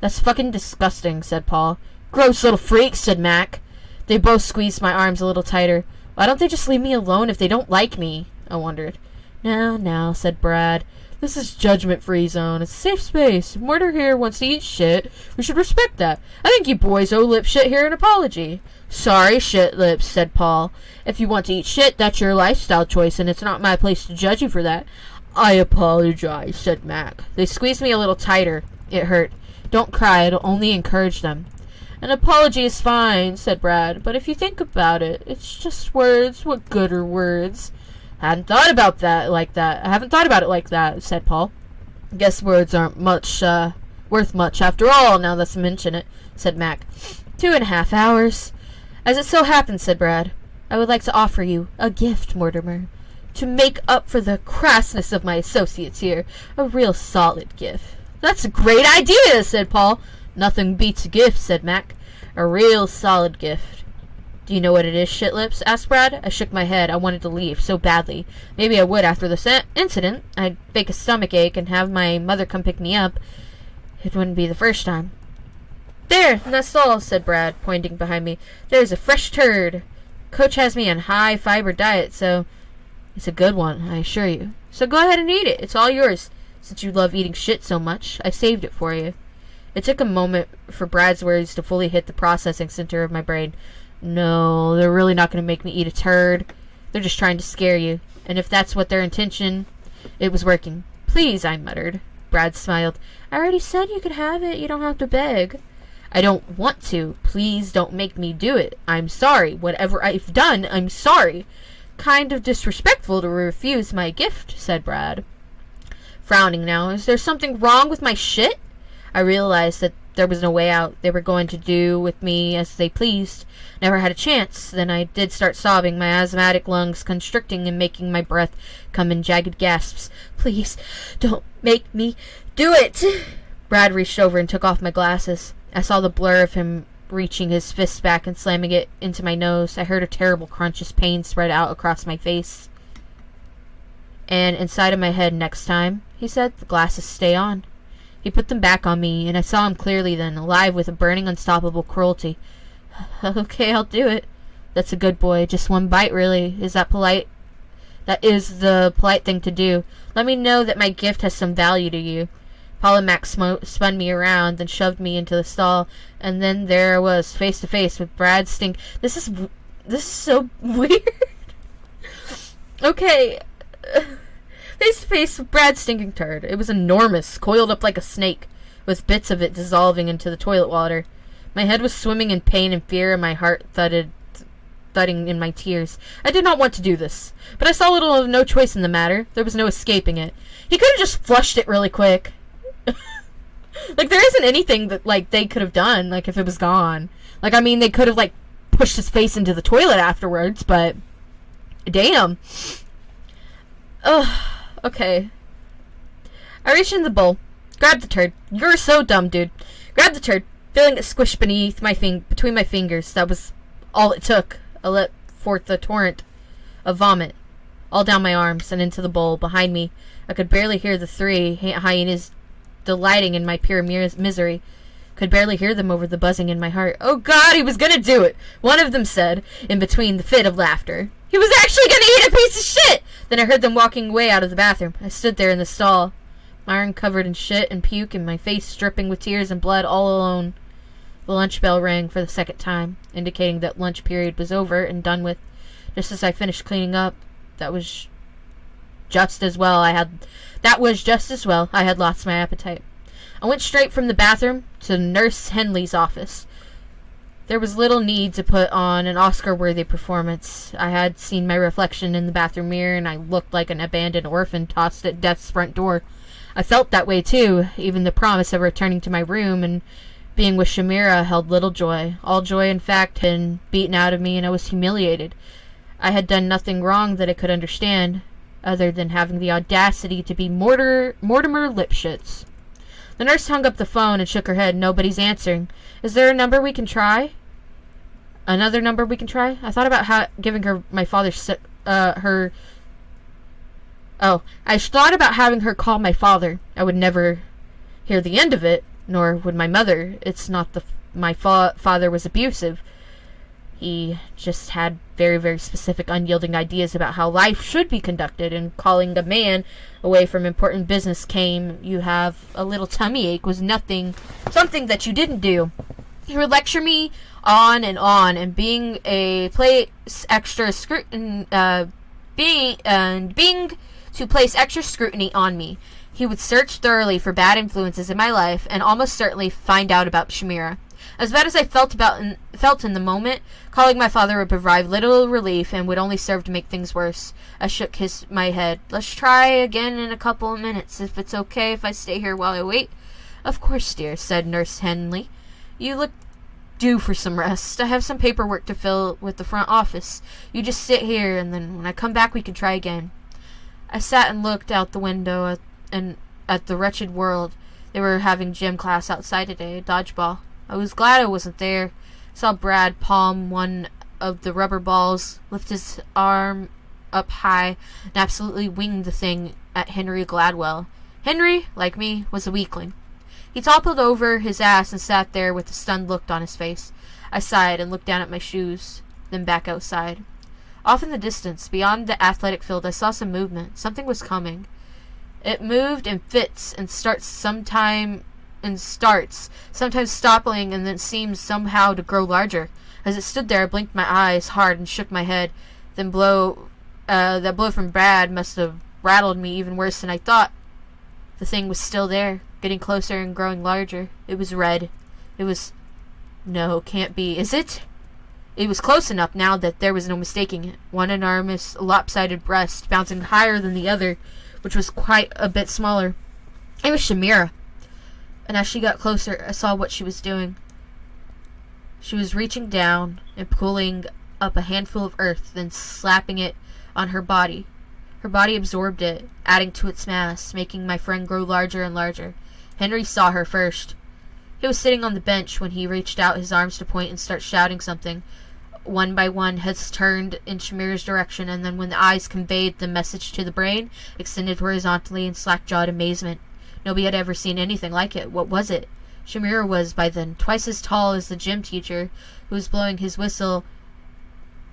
"That's fucking disgusting," said Paul. "Gross little freak," said Mac. They both squeezed my arms a little tighter. "Why don't they just leave me alone if they don't like me?" I wondered. Now, said Brad. "This is judgment-free zone. It's a safe space. If Murder here wants to eat shit, we should respect that. I think you boys owe Lipshit here an apology." "Sorry, shit lips," said Paul. "If you want to eat shit, that's your lifestyle choice, and it's not my place to judge you for that." "I apologize," said Mac. They squeezed me a little tighter. It hurt. "Don't cry. It'll only encourage them." "An apology is fine," said Brad. "But if you think about it, it's just words. What good are words?" I haven't thought about it like that, said Paul. "Guess words aren't worth much after all, now that you mention it," said Mac. 2.5 hours. "As it so happens," said Brad, "I would like to offer you a gift, Mortimer. To make up for the crassness of my associates here. A real solid gift." "That's a great idea," said Paul. Nothing beats a gift, said Mac. A real solid gift. Do you know what it is, Shitlips? Asked Brad. I shook my head. I wanted to leave so badly. Maybe I would after this incident. I'd fake a stomach ache and have my mother come pick me up. It wouldn't be the first time. There, in that stall, said Brad, pointing behind me. There's a fresh turd. Coach has me on high-fiber diet, so it's a good one, I assure you. So go ahead and eat it. It's all yours, since you love eating shit so much. I saved it for you. It took a moment for Brad's words to fully hit the processing center of my brain. No, they're really not going to make me eat a turd. They're just trying to scare you. And if that's what their intention, it was working. Please, I muttered. Brad smiled. I already said you could have it. You don't have to beg. I don't want to. Please don't make me do it. I'm sorry. Whatever I've done, I'm sorry. Kind of disrespectful to refuse my gift, said Brad. Frowning now. Is there something wrong with my shit? I realized that there was no way out. They were going to do with me as they pleased. Never had a chance. Then I did start sobbing, my asthmatic lungs constricting and making my breath come in jagged gasps. Please, don't make me do it. Brad reached over and took off my glasses. I saw the blur of him reaching his fist back and slamming it into my nose. I heard a terrible crunch as pain spread out across my face. And inside of my head next time, he said, the glasses stay on. He put them back on me, and I saw him clearly then, alive with a burning, unstoppable cruelty. Okay, I'll do it. That's a good boy. Just one bite, really. Is that polite? That is the polite thing to do. Let me know that my gift has some value to you. Paul and Max spun me around, then shoved me into the stall, and then there I was, face to face with Brad Stink. This is so weird. Okay. Face to face with Brad Stinking Turd. It was enormous, coiled up like a snake, with bits of it dissolving into the toilet water. My head was swimming in pain and fear, and my heart thudding in my tears. I did not want to do this, but I saw little of no choice in the matter. There was no escaping it. He could have just flushed it really quick. Like, there isn't anything that, like, they could have done, like, if it was gone. Like, I mean, they could have, like, pushed his face into the toilet afterwards, but damn. Ugh. Okay. I reached in the bowl. Grabbed the turd. You're so dumb, dude. Grabbed the turd, feeling it squish beneath between my fingers. That was all it took. I let forth a torrent of vomit, all down my arms and into the bowl. Behind me, I could barely hear the three hyenas delighting in my pure misery. Could barely hear them over the buzzing in my heart. Oh God, he was gonna do it! One of them said, in between the fit of laughter. He was actually gonna eat a piece of shit! Then I heard them walking away out of the bathroom. I stood there in the stall, my arm covered in shit and puke, and my face dripping with tears and blood, all alone. The lunch bell rang for the second time, indicating that lunch period was over and done with. Just as I finished cleaning up, that was just as well. I had lost my appetite. I went straight from the bathroom to Nurse Henley's office. There was little need to put on an Oscar-worthy performance. I had seen my reflection in the bathroom mirror, and I looked like an abandoned orphan tossed at death's front door. I felt that way, too. Even the promise of returning to my room and being with Shamira held little joy. All joy, in fact, had been beaten out of me, and I was humiliated. I had done nothing wrong that I could understand, other than having the audacity to be Mortimer Lipschitz. The nurse hung up the phone and shook her head. Nobody's answering. Is there a number we can try? Another number we can try? I thought about giving her my father's, I thought about having her call my father. I would never hear the end of it, nor would my mother. It's not my father was abusive. He just had very, very specific, unyielding ideas about how life should be conducted, and calling a man away from important business you have a little tummy ache, was something that you didn't do. He would lecture me on, and being to place extra scrutiny on me. He would search thoroughly for bad influences in my life, and almost certainly find out about Shamira. As bad as I felt in the moment, calling my father would provide little relief and would only serve to make things worse. I shook my head. Let's try again in a couple of minutes, if it's okay if I stay here while I wait. Of course, dear, said Nurse Henley. You look due for some rest. I have some paperwork to fill with the front office. You just sit here, and then when I come back we can try again. I sat and looked out the window at the wretched world They were having gym class outside today, dodgeball. I was glad I wasn't there. Saw Brad palm one of the rubber balls, lift his arm up high, and absolutely winged the thing at Henry Gladwell. Henry, like me, was a weakling. He toppled over his ass and sat there with a stunned look on his face. I sighed and looked down at my shoes, then back outside. Off in the distance, beyond the athletic field, I saw some movement. Something was coming. It moved in fits and sometimes stopping and then seemed somehow to grow larger. As it stood there, I blinked my eyes hard and shook my head. That blow from Brad must have rattled me even worse than I thought. The thing was still there, getting closer and growing larger. It was red. No, can't be. Is it? It was close enough now that there was no mistaking it. One enormous, lopsided breast, bouncing higher than the other, which was quite a bit smaller. It was Shamira. And as she got closer, I saw what she was doing. She was reaching down and pulling up a handful of earth, then slapping it on her body. Her body absorbed it, adding to its mass, making my friend grow larger and larger. Henry saw her first. He was sitting on the bench when he reached out his arms to point and start shouting something. One by one, heads turned in Shamira's direction, and then when the eyes conveyed the message to the brain, extended horizontally in slack-jawed amazement. Nobody had ever seen anything like it. What was it? Shamira was, by then, twice as tall as the gym teacher, who was blowing his whistle,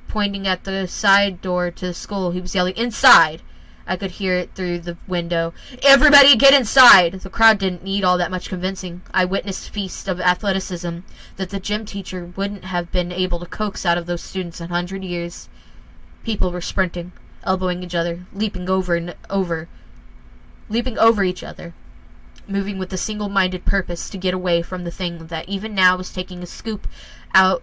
pointing at the side door to the school. He was yelling, "Inside!" I could hear it through the window. "Everybody get inside!" The crowd didn't need all that much convincing. I witnessed a feast of athleticism that the gym teacher wouldn't have been able to coax out of those students in 100 years. People were sprinting, elbowing each other, leaping over each other, moving with a single-minded purpose to get away from the thing that even now was taking a scoop out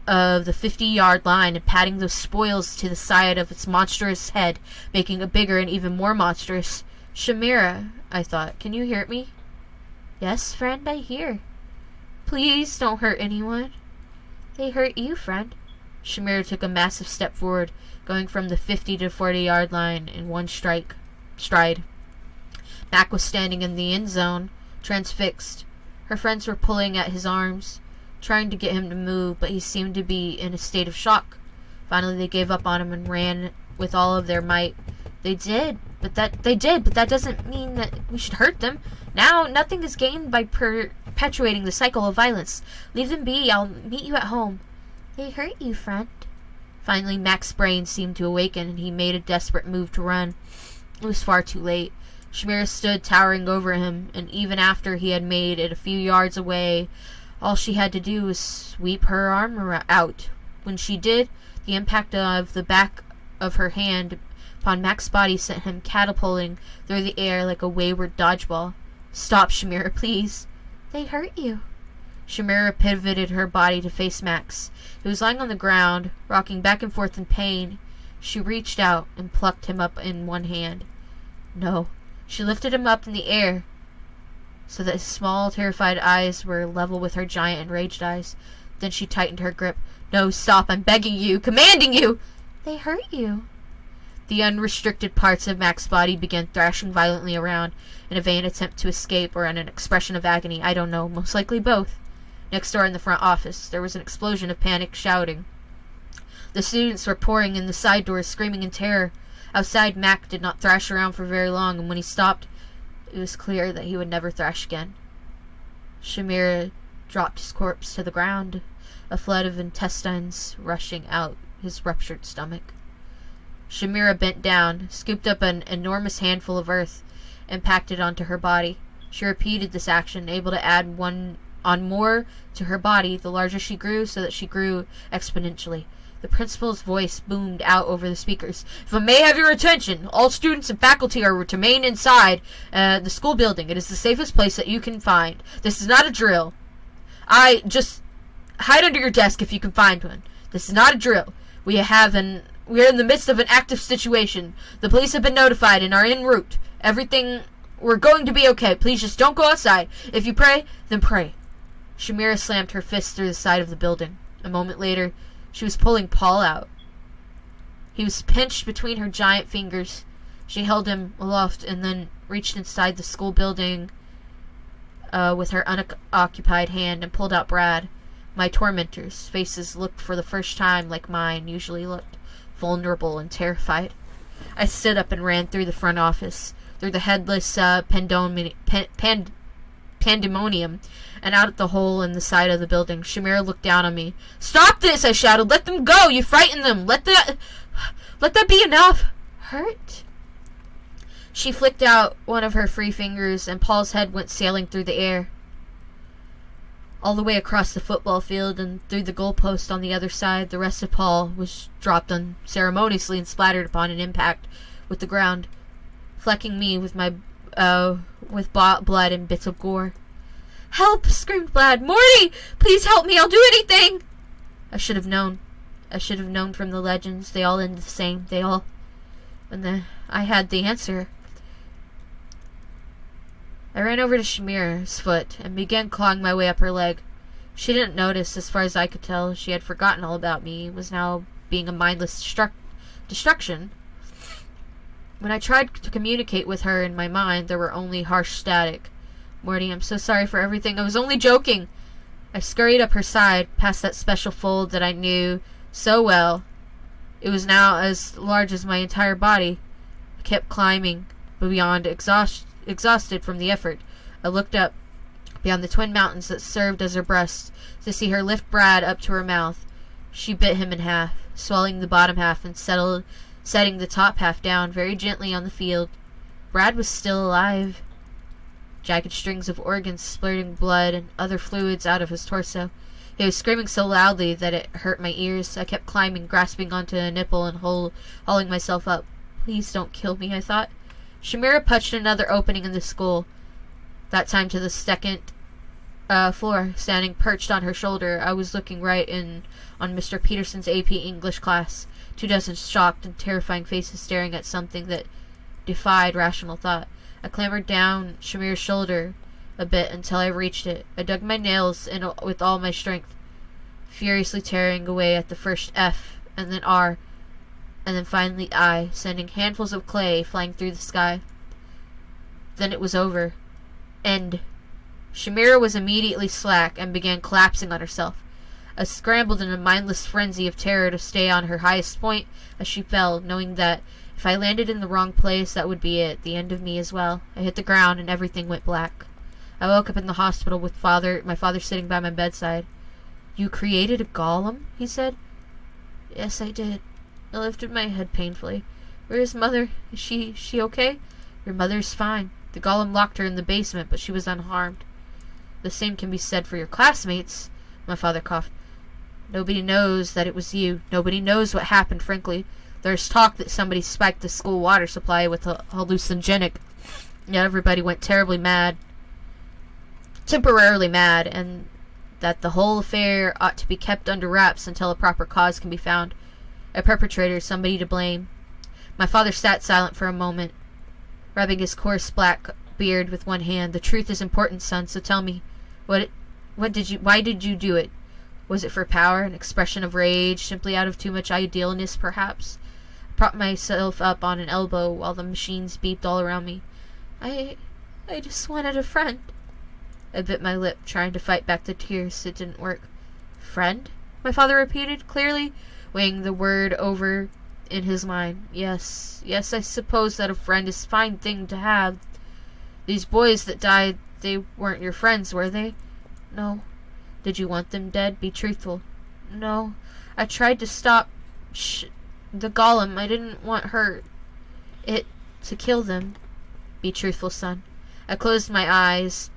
of the 50-yard line and patting those spoils to the side of its monstrous head, making it bigger and even more monstrous. "Shamira," I thought, "can you hear me?" "Yes, friend, I hear." "Please don't hurt anyone." "They hurt you, friend." Shamira took a massive step forward, going from the 50 to 40-yard line in one stride. Mac was standing in the end zone, transfixed. Her friends were pulling at his arms, trying to get him to move, but he seemed to be in a state of shock. Finally, they gave up on him and ran with all of their might. They did, but that doesn't mean that we should hurt them. Now, nothing is gained by perpetuating the cycle of violence. Leave them be. I'll meet you at home. They hurt you, friend. Finally, Mac's brain seemed to awaken, and he made a desperate move to run. It was far too late. Shamira stood towering over him, and even after he had made it a few yards away, all she had to do was sweep her arm out. When she did, the impact of the back of her hand upon Mac's body sent him catapulting through the air like a wayward dodgeball. "Stop, Shamira, please." "They hurt you." Shamira pivoted her body to face Max. He was lying on the ground, rocking back and forth in pain. She reached out and plucked him up in one hand. No. She lifted him up in the air so that his small, terrified eyes were level with her giant, enraged eyes. Then she tightened her grip. "No, stop, I'm begging you, commanding you!" "They hurt you." The unrestricted parts of Mac's body began thrashing violently around in a vain attempt to escape or in an expression of agony. I don't know, most likely both. Next door in the front office, there was an explosion of panicked shouting. The students were pouring in the side doors, screaming in terror. Outside, Mac did not thrash around for very long, and when he stopped, it was clear that he would never thrash again. Shamira dropped his corpse to the ground, a flood of intestines rushing out his ruptured stomach. Shamira bent down, scooped up an enormous handful of earth, and packed it onto her body. She repeated this action, able to add one on more to her body the larger she grew, so that she grew exponentially. The principal's voice boomed out over the speakers. "If I may have your attention, all students and faculty are to remain inside the school building. It is the safest place that you can find. This is not a drill. Just hide under your desk if you can find one. This is not a drill. We are in the midst of an active situation. The police have been notified and are en route. We're going to be okay. Please just don't go outside. If you pray, then pray." Shamira slammed her fist through the side of the building. A moment later, she was pulling Paul out. He was pinched between her giant fingers. She held him aloft and then reached inside the school building with her unoccupied hand and pulled out Brad. My tormentors' faces looked for the first time like mine usually looked, vulnerable and terrified. I stood up and ran through the front office, through the headless pandemonium, and out at the hole in the side of the building. Shamira looked down on me. "Stop this!" I shouted. "Let them go! You frightened them! Let that be enough!" "Hurt?" She flicked out one of her free fingers, and Paul's head went sailing through the air, all the way across the football field and through the goalpost on the other side. The rest of Paul was dropped unceremoniously and splattered upon an impact with the ground, flecking me with blood and bits of gore. "Help!" screamed Brad. "Morty! Please help me! I'll do anything!" I should have known. I should have known from the legends. They all end the same. I had the answer. I ran over to Shamira's foot and began clawing my way up her leg. She didn't notice. As far as I could tell, she had forgotten all about me, was now being a mindless destruction. When I tried to communicate with her in my mind, there were only harsh static. "Morty, I'm so sorry for everything. I was only joking." I scurried up her side, past that special fold that I knew so well. It was now as large as my entire body. I kept climbing, but beyond exhausted from the effort. I looked up, beyond the twin mountains that served as her breast, to see her lift Brad up to her mouth. She bit him in half, swallowing the bottom half and setting the top half down very gently on the field. Brad was still alive. Jagged strings of organs splurting blood and other fluids out of his torso. He was screaming so loudly that it hurt my ears. I kept climbing, grasping onto a nipple and hauling myself up. "Please don't kill me," I thought. Shamira punched another opening in the skull, that time to the second floor. Standing perched on her shoulder, I was looking right in on Mr. Peterson's AP English class. 24 shocked and terrifying faces staring at something that defied rational thought. I clambered down Shamira's shoulder a bit until I reached it. I dug my nails in with all my strength, furiously tearing away at the first F, and then R, and then finally I, sending handfuls of clay flying through the sky. Then it was over. End. Shamira was immediately slack and began collapsing on herself. I scrambled in a mindless frenzy of terror to stay on her highest point as she fell, knowing that if I landed in the wrong place, that would be it, the end of me as well. I hit the ground and everything went black. I woke up in the hospital with my father sitting by my bedside. "You created a golem?" he said. "Yes, I did." I lifted my head painfully. "Where is Mother? Is she okay?" "Your mother's fine. The golem locked her in the basement, but she was unharmed." "The same can be said for your classmates," my father coughed. "Nobody knows that it was you. Nobody knows what happened, frankly. There's talk that somebody spiked the school water supply with a hallucinogenic. Yet everybody went temporarily mad, and that the whole affair ought to be kept under wraps until a proper cause can be found. A perpetrator, somebody to blame." My father sat silent for a moment, rubbing his coarse black beard with one hand. "The truth is important, son, so tell me, why did you do it? Was it for power, an expression of rage, simply out of too much idealness, perhaps?" I propped myself up on an elbow while the machines beeped all around me. I just wanted a friend." I bit my lip, trying to fight back the tears. It didn't work. "Friend?" my father repeated, clearly weighing the word over in his mind. Yes, I suppose that a friend is a fine thing to have. These boys that died, they weren't your friends, were they?" "No." "Did you want them dead? Be truthful." "No. I tried to stop the golem. I didn't want to kill them." "Be truthful, son." I closed my eyes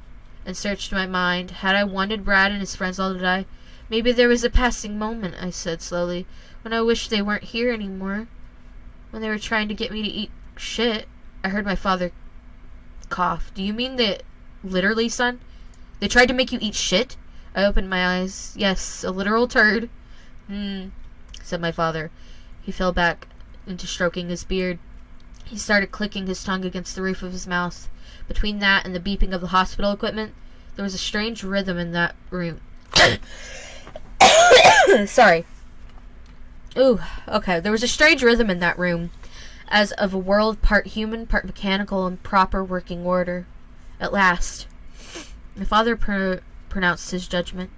and searched my mind. Had I wanted Brad and his friends all to die? "Maybe there was a passing moment," I said slowly, "when I wished they weren't here anymore. When they were trying to get me to eat shit." I heard my father cough. "Do you mean that literally, son? They tried to make you eat shit?" I opened my eyes. "Yes, a literal turd." Said my father. He fell back into stroking his beard. He started clicking his tongue against the roof of his mouth. Between that and the beeping of the hospital equipment, there was a strange rhythm in that room. Sorry. Ooh, okay. There was a strange rhythm in that room, as of a world part human, part mechanical, in proper working order. At last. My father pronounced his judgment.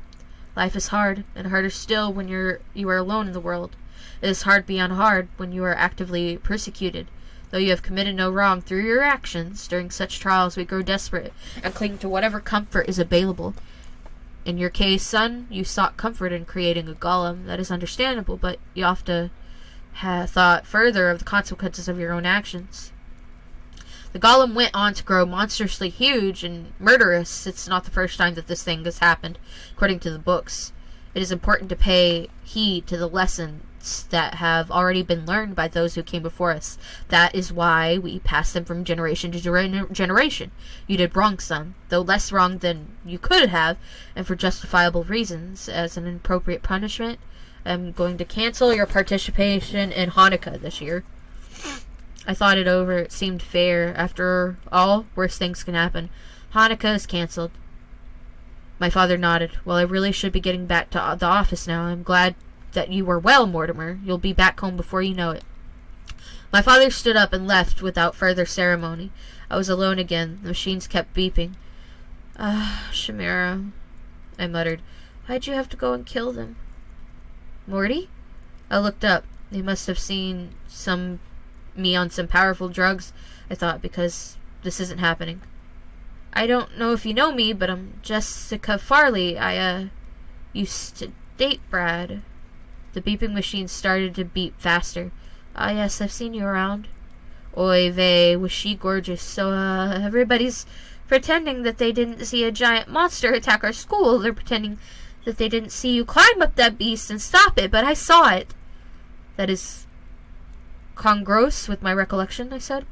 Life is hard, and harder still when you are alone in the world. It is hard beyond hard when you are actively persecuted. Though you have committed no wrong through your actions, during such trials we grow desperate and cling to whatever comfort is available. In your case, son, you sought comfort in creating a golem. That is understandable, but you often have thought further of the consequences of your own actions. The golem went on to grow monstrously huge and murderous. It's not the first time that this thing has happened, according to the books. It is important to pay heed to the lessons that have already been learned by those who came before us. That is why we pass them from generation to generation. You did wrong, son, though less wrong than you could have, and for justifiable reasons. As an appropriate punishment, I'm going to cancel your participation in Hanukkah this year. I thought it over. It seemed fair. After all, worse things can happen. Hanukkah is canceled. My father nodded. Well, I really should be getting back to the office now. I'm glad that you were well, Mortimer. You'll be back home before you know it. My father stood up and left without further ceremony. I was alone again. The machines kept beeping. Chimera, I muttered. Why'd you have to go and kill them? Morty? I looked up. They must have seen me on some powerful drugs, I thought, because this isn't happening. I don't know if you know me, but I'm Jessica Farley. I used to date Brad. The beeping machine started to beep faster. Ah, yes, I've seen you around. Oy vey, was she gorgeous. So, everybody's pretending that they didn't see a giant monster attack our school. They're pretending that they didn't see you climb up that beast and stop it, but I saw it. That is congruous with my recollection, I said.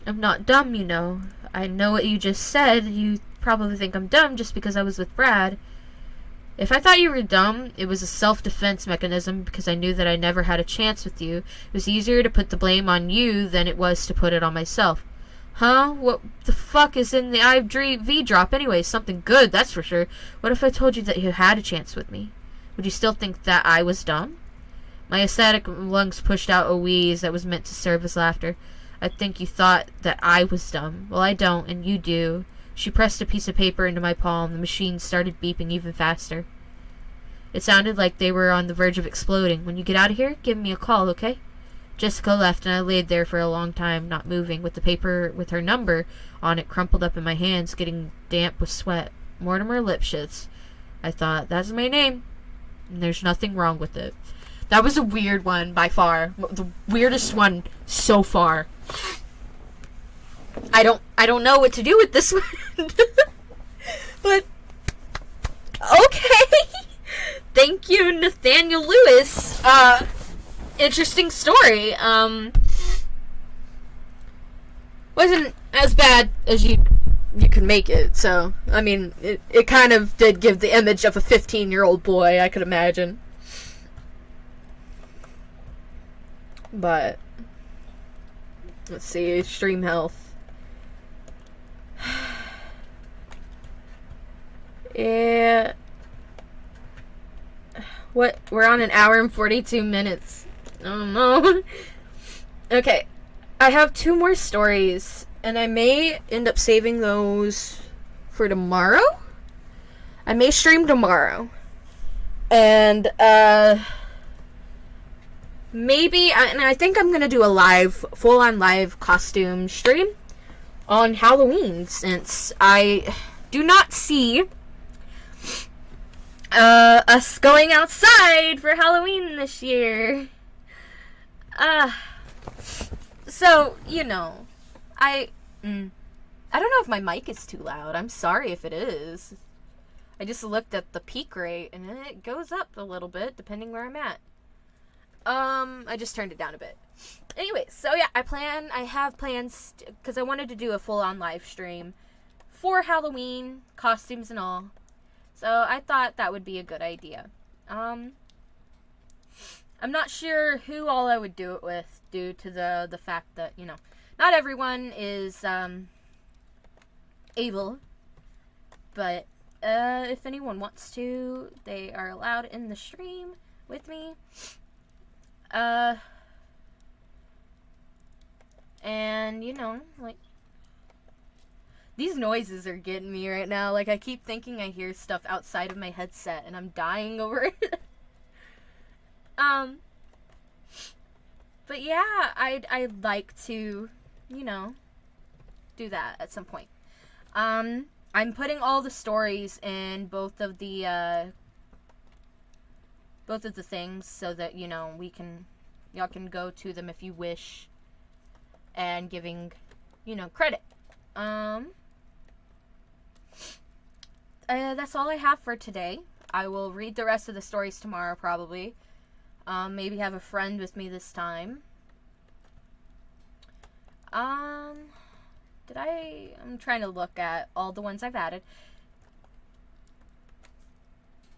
I'm not dumb, you know. I know what you just said. You probably think I'm dumb just because I was with Brad. If I thought you were dumb, it was a self-defense mechanism because I knew that I never had a chance with you. It was easier to put the blame on you than it was to put it on myself. Huh? What the fuck is in the IV drop anyway? Something good, that's for sure. What if I told you that you had a chance with me? Would you still think that I was dumb? My aesthetic lungs pushed out a wheeze that was meant to serve as laughter. I think you thought that I was dumb. Well, I don't, and you do. She pressed a piece of paper into my palm. The machine started beeping even faster. It sounded like they were on the verge of exploding. When you get out of here, give me a call, okay? Jessica left, and I laid there for a long time, not moving, with the paper with her number on it crumpled up in my hands, getting damp with sweat. Mortimer Lipschitz. I thought, that's my name, and there's nothing wrong with it. That was a weird one, by far. The weirdest one so far. I don't know what to do with this one. But okay. Thank you, Nathaniel Lewis. Interesting story. Wasn't as bad as you could make it, so I mean it kind of did give the image of a 15-year-old boy, I could imagine. But let's see, extreme health. Yeah. What? We're on 1 hour and 42 minutes. Oh no. Okay. I have 2 more stories, and I may end up saving those for tomorrow. I may stream tomorrow. And, maybe, and I think I'm gonna do a full-on live costume stream on Halloween, since I do not see us going outside for Halloween this year. So, you know, I don't know if my mic is too loud. I'm sorry if it is. I just looked at the peak rate, and it goes up a little bit, depending where I'm at. I just turned it down a bit. Anyway, so yeah, I have plans, because I wanted to do a full-on live stream for Halloween, costumes and all. So I thought that would be a good idea. I'm not sure who all I would do it with, due to the fact that, you know, not everyone is, able. But, if anyone wants to, they are allowed in the stream with me. And, you know, like, These noises are getting me right now. Like, I keep thinking I hear stuff outside of my headset, and I'm dying over it. But yeah, I'd like to, you know, do that at some point. I'm putting all the stories in both of the things so that, you know, y'all can go to them if you wish, and giving, you know, credit. That's all I have for today. I will read the rest of the stories tomorrow, probably. Maybe have a friend with me this time. I'm trying to look at all the ones I've added.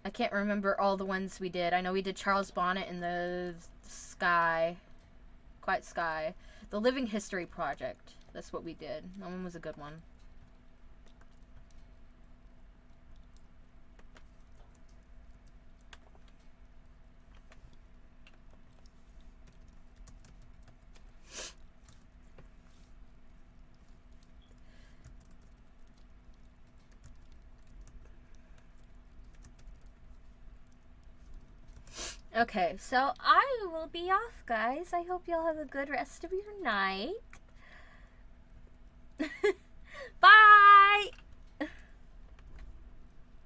I can't remember all the ones we did. I know we did Charles Bonnet in the Sky. Quiet Sky. The Living History Project. That's what we did. That one was a good one. Okay, so I will be off, guys. I hope y'all have a good rest of your night.